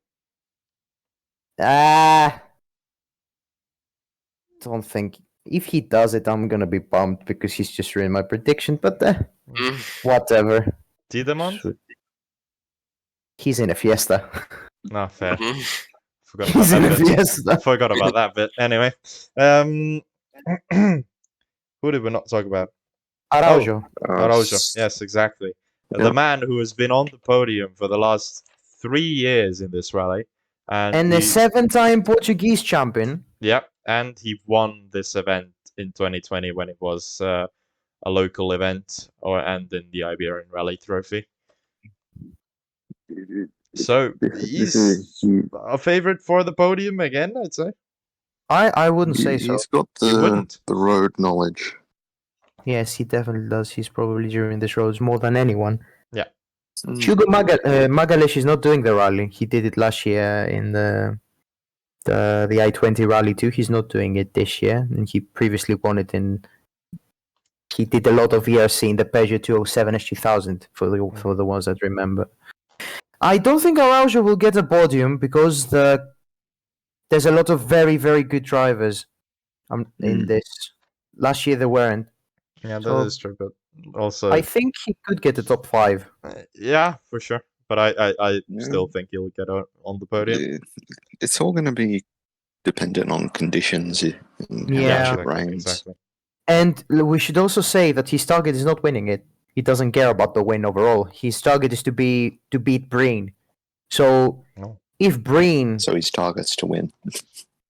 Speaker 1: Don't think if he does it, I'm gonna be bummed because he's just ruined my prediction. But whatever.
Speaker 5: Tiedemann?
Speaker 1: He's in a Fiesta.
Speaker 5: No, fair.
Speaker 3: Mhm.
Speaker 5: Forgot about
Speaker 1: He's in a
Speaker 5: that bit.
Speaker 1: Fiesta.
Speaker 5: Forgot about that bit. Anyway. Who did we not talk about?
Speaker 1: Araujo.
Speaker 5: Araujo. Yes, exactly.
Speaker 4: Yeah.
Speaker 5: The man who has been on the podium for the last 3 years in this rally.
Speaker 1: And the 7-time Portuguese champion.
Speaker 5: Yep, and he won this event in 2020 when it was a local event and in the Iberian Rally Trophy. So he's a favorite for the podium again, I'd say.
Speaker 1: I wouldn't say so.
Speaker 4: He's got
Speaker 5: You
Speaker 4: the
Speaker 5: wouldn't?
Speaker 4: road knowledge.
Speaker 1: Yes, he definitely does. He's probably during this roads more than anyone.
Speaker 5: Yeah.
Speaker 1: Hugo Magalhaes is not doing the rally. He did it last year in the I-20 Rally too. He's not doing it this year, and he previously won it in. He did a lot of ERC in the Peugeot 207 S2000 for the ones that remember. I don't think Araujo will get a podium because there's a lot of very, very good drivers in this. Last year there weren't.
Speaker 5: Yeah, that
Speaker 1: So-
Speaker 5: is true, but also,
Speaker 1: I think he could get the top 5.
Speaker 5: yeah, for sure. But I
Speaker 4: Yeah.
Speaker 5: still think he'll get on the podium.
Speaker 4: It's all going to be dependent on conditions. And
Speaker 1: Yeah.
Speaker 4: how much it rains.
Speaker 5: Exactly.
Speaker 1: And we should also say that his target is not winning it. He doesn't care about the win overall. His target is to beat Breen. So
Speaker 5: No.
Speaker 1: if Breen
Speaker 4: So his target's to win.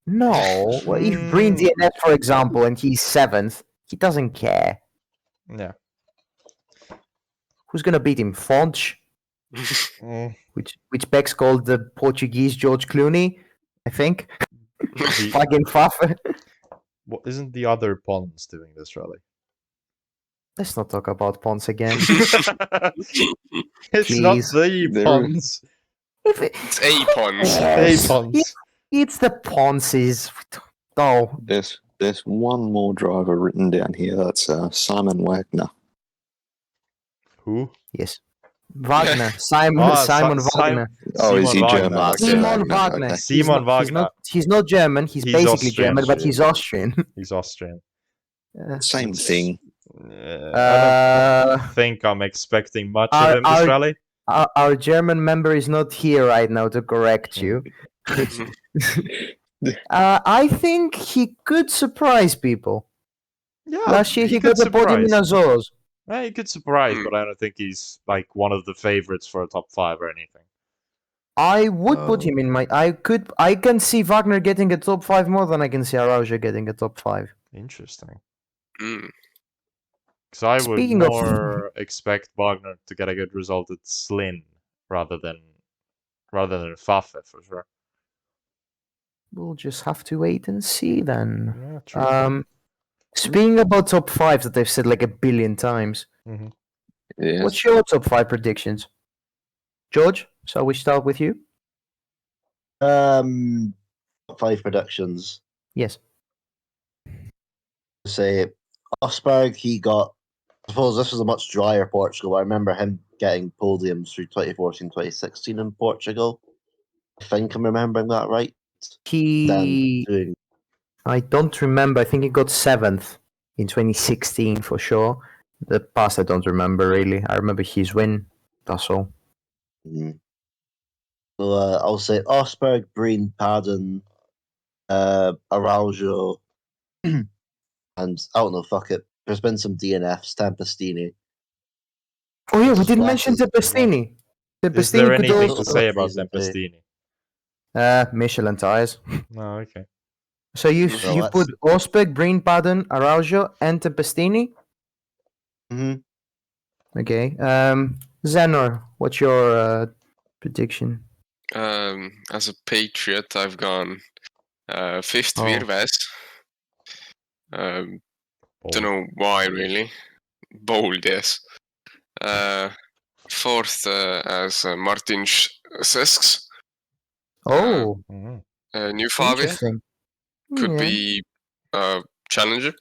Speaker 1: no, well, if Breen DNF for example and he's 7th, he doesn't care.
Speaker 5: Yeah.
Speaker 1: Who's gonna beat him? Fonch,
Speaker 5: Mm,
Speaker 1: which Beck's called the Portuguese George Clooney, I think.
Speaker 5: The-
Speaker 1: Fucking Fafe.
Speaker 5: what isn't the other Pons doing this rally?
Speaker 1: Let's not talk about Pons again.
Speaker 5: It's not
Speaker 1: Please.
Speaker 5: the
Speaker 4: There-
Speaker 5: Pons.
Speaker 1: If it-
Speaker 3: It's A Pons.
Speaker 1: Yes,
Speaker 5: A Pons.
Speaker 1: it's the Ponses. Oh,
Speaker 4: There's one more driver written down here. That's Simon Wagner.
Speaker 5: Who?
Speaker 1: yes. Wagner. Simon
Speaker 5: Ah,
Speaker 1: Simon
Speaker 5: Si-
Speaker 1: Wagner.
Speaker 4: Oh, is he
Speaker 5: Simon
Speaker 4: German?
Speaker 5: Wagner.
Speaker 4: Okay,
Speaker 1: Simon Wagner.
Speaker 4: okay.
Speaker 5: Simon
Speaker 1: He's
Speaker 5: Wagner.
Speaker 1: he's not German. He's
Speaker 5: He's
Speaker 1: basically
Speaker 5: Austrian.
Speaker 1: German, but he's Austrian.
Speaker 5: He's Austrian.
Speaker 4: Same thing.
Speaker 5: I don't think I'm expecting much of him this rally.
Speaker 1: Our German member is not here right now to correct you. I think he could surprise people.
Speaker 5: Yeah,
Speaker 1: Last year he
Speaker 5: could
Speaker 1: got a podium in
Speaker 5: surprise.
Speaker 1: Azores.
Speaker 5: He could surprise, but I don't think he's like one of the favorites for a top 5 or anything.
Speaker 1: I would put him in my. I can see Wagner getting a top 5 more than I can see Araujo getting a top 5.
Speaker 5: Interesting.
Speaker 3: Mm.
Speaker 5: Because I would
Speaker 1: Speaking of-
Speaker 5: more expect Wagner to get a good result at Slin rather than Fafe for sure.
Speaker 1: We'll just have to wait and see then.
Speaker 5: Yeah, true.
Speaker 1: Speaking about top 5 that they've said like a billion times,
Speaker 5: Mhm.
Speaker 4: Yes.
Speaker 1: what's your top 5 predictions? George, shall we start with you?
Speaker 2: Top 5 predictions.
Speaker 1: Yes.
Speaker 2: Say Osberg, he got. I suppose this was a much drier Portugal. I remember him getting podiums through 2014, 2016 in Portugal. I think I'm remembering that right. Then doing
Speaker 1: I don't remember. I think he got 7th in 2016 for sure. The past I don't remember really. I remember his win. That's all.
Speaker 2: So I'll say Osberg, Breen, Padden, Araujo, and I don't know, fuck it. There's been some DNFs, Tempestini.
Speaker 1: Oh yeah, we
Speaker 2: Just
Speaker 1: didn't mention
Speaker 2: flashes.
Speaker 1: Tempestini.
Speaker 5: Is there
Speaker 1: Tempestini could
Speaker 5: anything
Speaker 1: also
Speaker 5: to say about
Speaker 2: Amazing
Speaker 5: Tempestini?
Speaker 1: Michelin tires.
Speaker 5: No, okay.
Speaker 1: So you
Speaker 2: Well,
Speaker 1: put Osberg, Breen, Padden, Araujo, and Tempestini.
Speaker 2: Mhm.
Speaker 1: Okay. Zenor, what's your prediction?
Speaker 3: As a patriot, I've gone 5th
Speaker 1: Oh.
Speaker 3: Virves. Don't know why really. Bold, yes. 4th as Martin Sesks.
Speaker 1: Oh,
Speaker 5: Mhm.
Speaker 3: New Fabia
Speaker 1: interesting.
Speaker 3: could
Speaker 1: Yeah.
Speaker 3: be a challenger.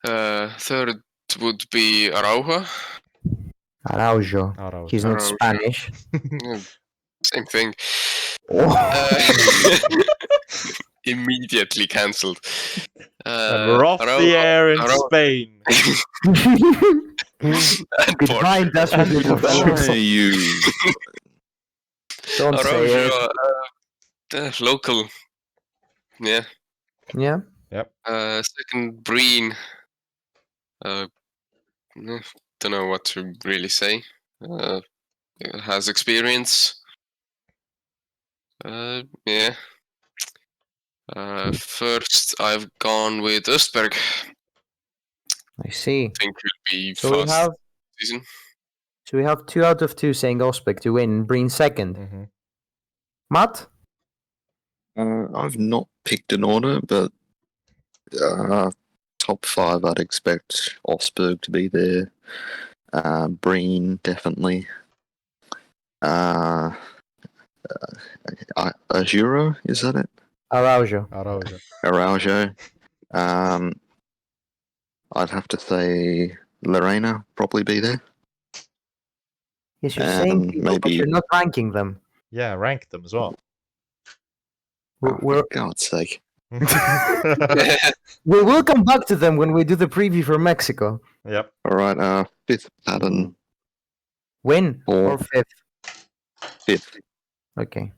Speaker 3: 3rd would be Araujo.
Speaker 1: Araujo.
Speaker 5: Araujo.
Speaker 1: He's not
Speaker 3: Araujo.
Speaker 1: Spanish.
Speaker 3: Yeah, same thing.
Speaker 1: Oh.
Speaker 3: Immediately cancelled.
Speaker 5: And we're off the air in Spain.
Speaker 3: and
Speaker 1: Goodbye,
Speaker 3: Porsche.
Speaker 1: Dutch people.
Speaker 4: Why you?
Speaker 1: Don't say it.
Speaker 3: Araujo, local. Yeah.
Speaker 1: Yeah.
Speaker 3: 2nd, Breen. Don't know what to really say. Has experience. Yeah. 1st, I've gone with Östberg.
Speaker 1: I see.
Speaker 3: I think he'll be
Speaker 1: So we
Speaker 3: fast
Speaker 1: have
Speaker 3: season.
Speaker 1: 2 out of 2 saying Osbeck to win. Breen 2nd.
Speaker 5: Mhm.
Speaker 1: Matt?
Speaker 4: I've not picked an order, but top 5 I'd expect Osberg to be there. Breen definitely. Azuro, is that it?
Speaker 1: Araujo.
Speaker 5: Araujo.
Speaker 4: Araujo. I'd have to say Lorena probably be there.
Speaker 1: Yes, you're saying people, but
Speaker 4: maybe-
Speaker 1: you're not ranking them.
Speaker 5: Yeah, rank them as well.
Speaker 4: Oh,
Speaker 1: We're,
Speaker 4: for God's sake.
Speaker 1: we will come back to them when we do the preview for Mexico.
Speaker 5: Yep.
Speaker 4: All right. Fifth pattern,
Speaker 1: Win or
Speaker 4: Fourth.
Speaker 1: fifth?
Speaker 4: fifth.
Speaker 1: Okay.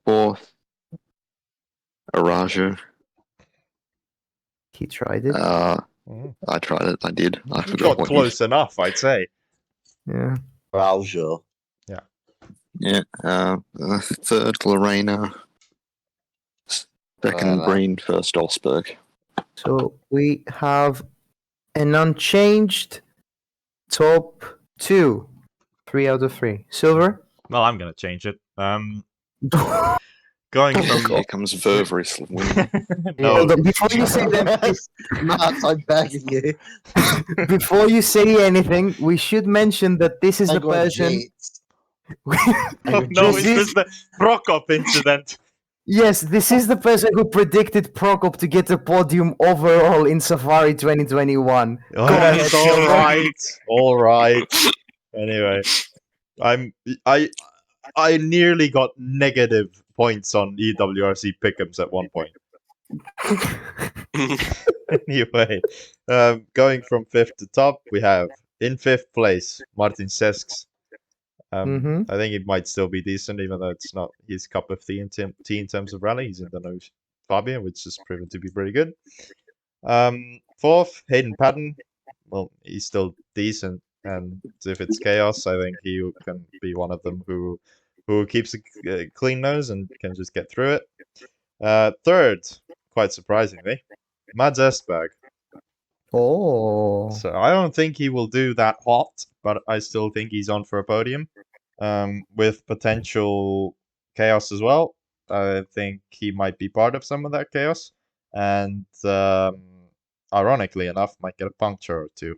Speaker 4: Fourth, Araujo.
Speaker 1: He tried it.
Speaker 5: Mhm.
Speaker 4: I tried it. I did. I
Speaker 5: You
Speaker 4: forgot
Speaker 5: got
Speaker 4: what
Speaker 5: close enough, I'd say.
Speaker 1: Yeah.
Speaker 2: Araujo.
Speaker 4: Yeah. Third, Lorena. Second,
Speaker 2: Lorena.
Speaker 4: Breen. First, Osberg.
Speaker 1: So we have an unchanged top 2. 3 out of 3. Silver?
Speaker 5: Well, I'm gonna change it. Going
Speaker 4: Here
Speaker 5: from
Speaker 4: comes Ververis winning.
Speaker 5: no,
Speaker 1: Hold on, before you say that,
Speaker 2: Matt, I'm begging you.
Speaker 1: before you say anything, we should mention that this is
Speaker 2: I
Speaker 1: the
Speaker 2: go
Speaker 1: person.
Speaker 2: Yates.
Speaker 5: oh, no,
Speaker 1: This
Speaker 5: it's
Speaker 1: is-
Speaker 5: just the Prokop incident.
Speaker 1: Yes, this is the person who predicted Prokop to get a podium overall in Safari 2021.
Speaker 5: Oh,
Speaker 1: Go
Speaker 5: that's
Speaker 1: ahead,
Speaker 5: all
Speaker 1: Silver.
Speaker 5: right. All right. Anyway, I nearly got negative points on EWRC pick'ems at one point. Anyway, going from fifth to top, we have in fifth place Martin Sesks.
Speaker 1: Mhm.
Speaker 5: I think he might still be decent, even though it's not his cup of tea in terms of rally. He's in the no Fabia, which has proven to be pretty good. Fourth, Hayden Patton. Well, he's still decent, and if it's chaos, I think he can be one of them who keeps a clean nose and can just get through it. Third, quite surprisingly, Mads Estberg.
Speaker 1: Oh.
Speaker 5: So I don't think he will do that hot, but I still think he's on for a podium, with potential chaos as well. I think he might be part of some of that chaos, and ironically enough, might get a puncture or two.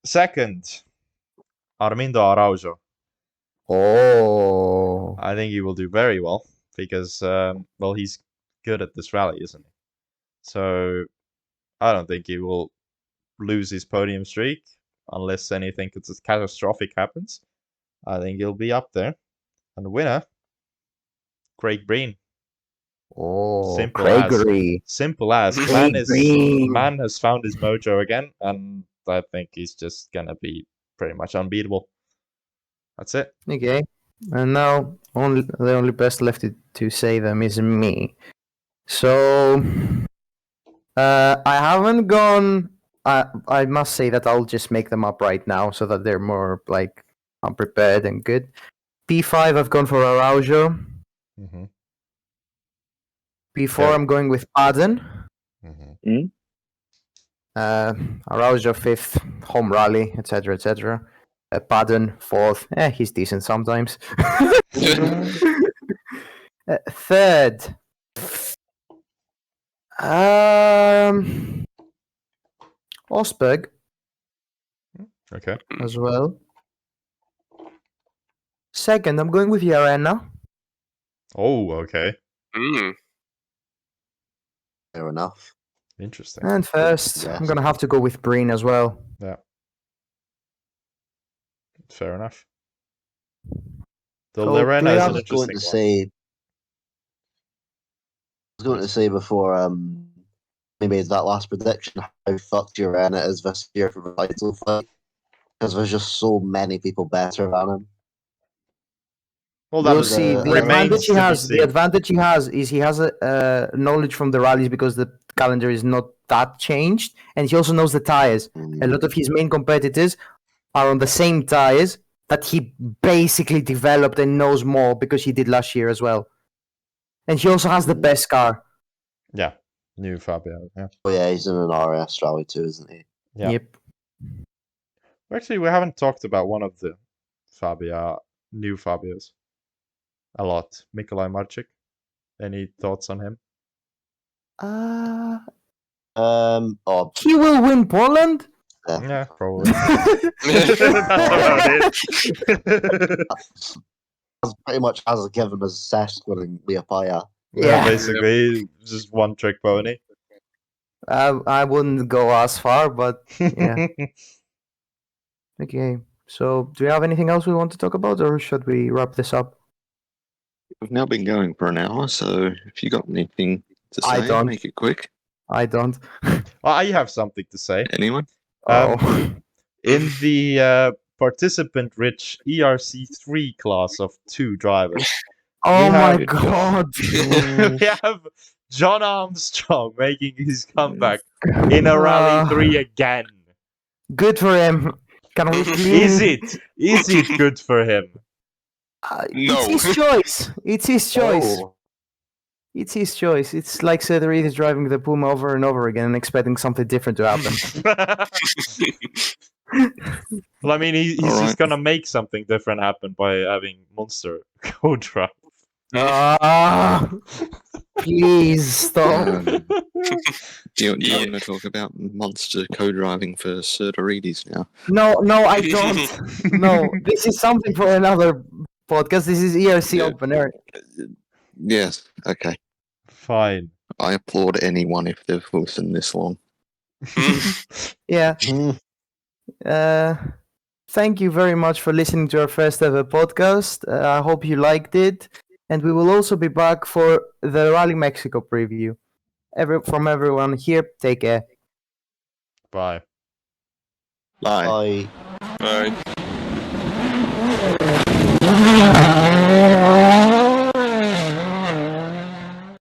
Speaker 5: Second, Armindo Araujo.
Speaker 1: Oh.
Speaker 5: I think he will do very well because, well, he's good at this rally, isn't he? So I don't think he will lose his podium streak unless anything catastrophic happens. I think he'll be up there. And the winner, Craig Breen.
Speaker 1: Oh.
Speaker 5: Simple as.
Speaker 1: Craigery.
Speaker 5: Simple as.
Speaker 1: Craig Breen.
Speaker 5: Man has found his mojo again, and I think he's just gonna be pretty much unbeatable. That's it.
Speaker 1: Okay. And now the only best left to say them is me. So I haven't gone. I must say that I'll just make them up right now so that they're more like unprepared and good. P5, I've gone for Araujo.
Speaker 5: Mm-hmm.
Speaker 1: P4,
Speaker 5: Yeah.
Speaker 1: I'm going with Paden.
Speaker 5: Mm-hmm.
Speaker 1: Araujo 5th, home rally, etc., etc. Paden 4th. He's decent sometimes. Third. Osberg
Speaker 5: Okay.
Speaker 1: as well. Second, I'm going with Yarena.
Speaker 5: Oh, okay.
Speaker 3: Mm.
Speaker 2: Fair enough.
Speaker 5: Interesting.
Speaker 1: And first, I'm going to have to go with Breen as well.
Speaker 5: Yeah. Fair enough. The
Speaker 1: So,
Speaker 5: Lorena is
Speaker 2: I
Speaker 5: an
Speaker 2: was going
Speaker 5: interesting
Speaker 2: to
Speaker 5: one.
Speaker 2: say. I was going to say before we made that last prediction how fucked Urena is this year for the title fight because there's just so many people better than him.
Speaker 5: Well,
Speaker 1: We'll
Speaker 5: that
Speaker 1: see. The
Speaker 2: remains
Speaker 1: advantage he
Speaker 5: to be
Speaker 1: has. The
Speaker 5: seen.
Speaker 1: advantage he has is he has a knowledge from the rallies because the calendar is not that changed, and he also knows the tires. A lot of his main competitors are on the same tires that he basically developed and knows more because he did last year as well. And he also has the best car.
Speaker 5: Yeah. New Fabio. Yeah.
Speaker 2: Oh yeah, he's in an RS rally too, isn't he?
Speaker 5: Yeah.
Speaker 1: Yep.
Speaker 5: Actually, we haven't talked about one of the new Fabios a lot. Mikolaj Marcik. Any thoughts on him?
Speaker 2: Oh,
Speaker 1: He will win Poland.
Speaker 5: Yeah, probably. That's about it.
Speaker 2: That's pretty much as a given as Sesh winning Liepāja.
Speaker 5: Yeah,
Speaker 1: Yeah.
Speaker 5: basically, just one trick pony.
Speaker 1: I wouldn't go as far, but yeah. Okay. So, do you have anything else we want to talk about, or should we wrap this up?
Speaker 4: We've now been going for an hour, so if you got anything to
Speaker 1: I
Speaker 4: say,
Speaker 1: don't.
Speaker 4: make it quick.
Speaker 1: I don't.
Speaker 5: I have something to say.
Speaker 4: Anyone?
Speaker 1: Oh.
Speaker 5: In the participant-rich ERC3 class of 2 drivers,
Speaker 1: Oh my
Speaker 5: have-
Speaker 1: god.
Speaker 5: we have John Armstrong making his comeback in a Rally 3 again.
Speaker 1: Good for him. Can we please?
Speaker 5: Is it good for him?
Speaker 3: No.
Speaker 1: It's his choice. It's his choice.
Speaker 2: Oh,
Speaker 1: It's his choice. It's like Cedric is driving the Puma over and over again and expecting something different to happen.
Speaker 5: Well, I mean, he's
Speaker 4: All
Speaker 5: just
Speaker 4: right.
Speaker 5: gonna make something different happen by having Monster co-drive.
Speaker 1: Ah, please stop.
Speaker 4: Do you
Speaker 3: Yeah.
Speaker 4: want to talk about monster co-driving for Sertorides now?
Speaker 1: No, I don't. No, this is something for another podcast. This is ERC
Speaker 4: Yeah.
Speaker 1: Open Air.
Speaker 4: Yes. Okay.
Speaker 5: Fine.
Speaker 4: I applaud anyone if they've listened this long.
Speaker 1: Yeah. Thank you very much for listening to our first ever podcast. I hope you liked it. And we will also be back for the Rally Mexico preview. From everyone here, take care.
Speaker 5: Bye.
Speaker 4: Bye.
Speaker 2: I
Speaker 3: Alright.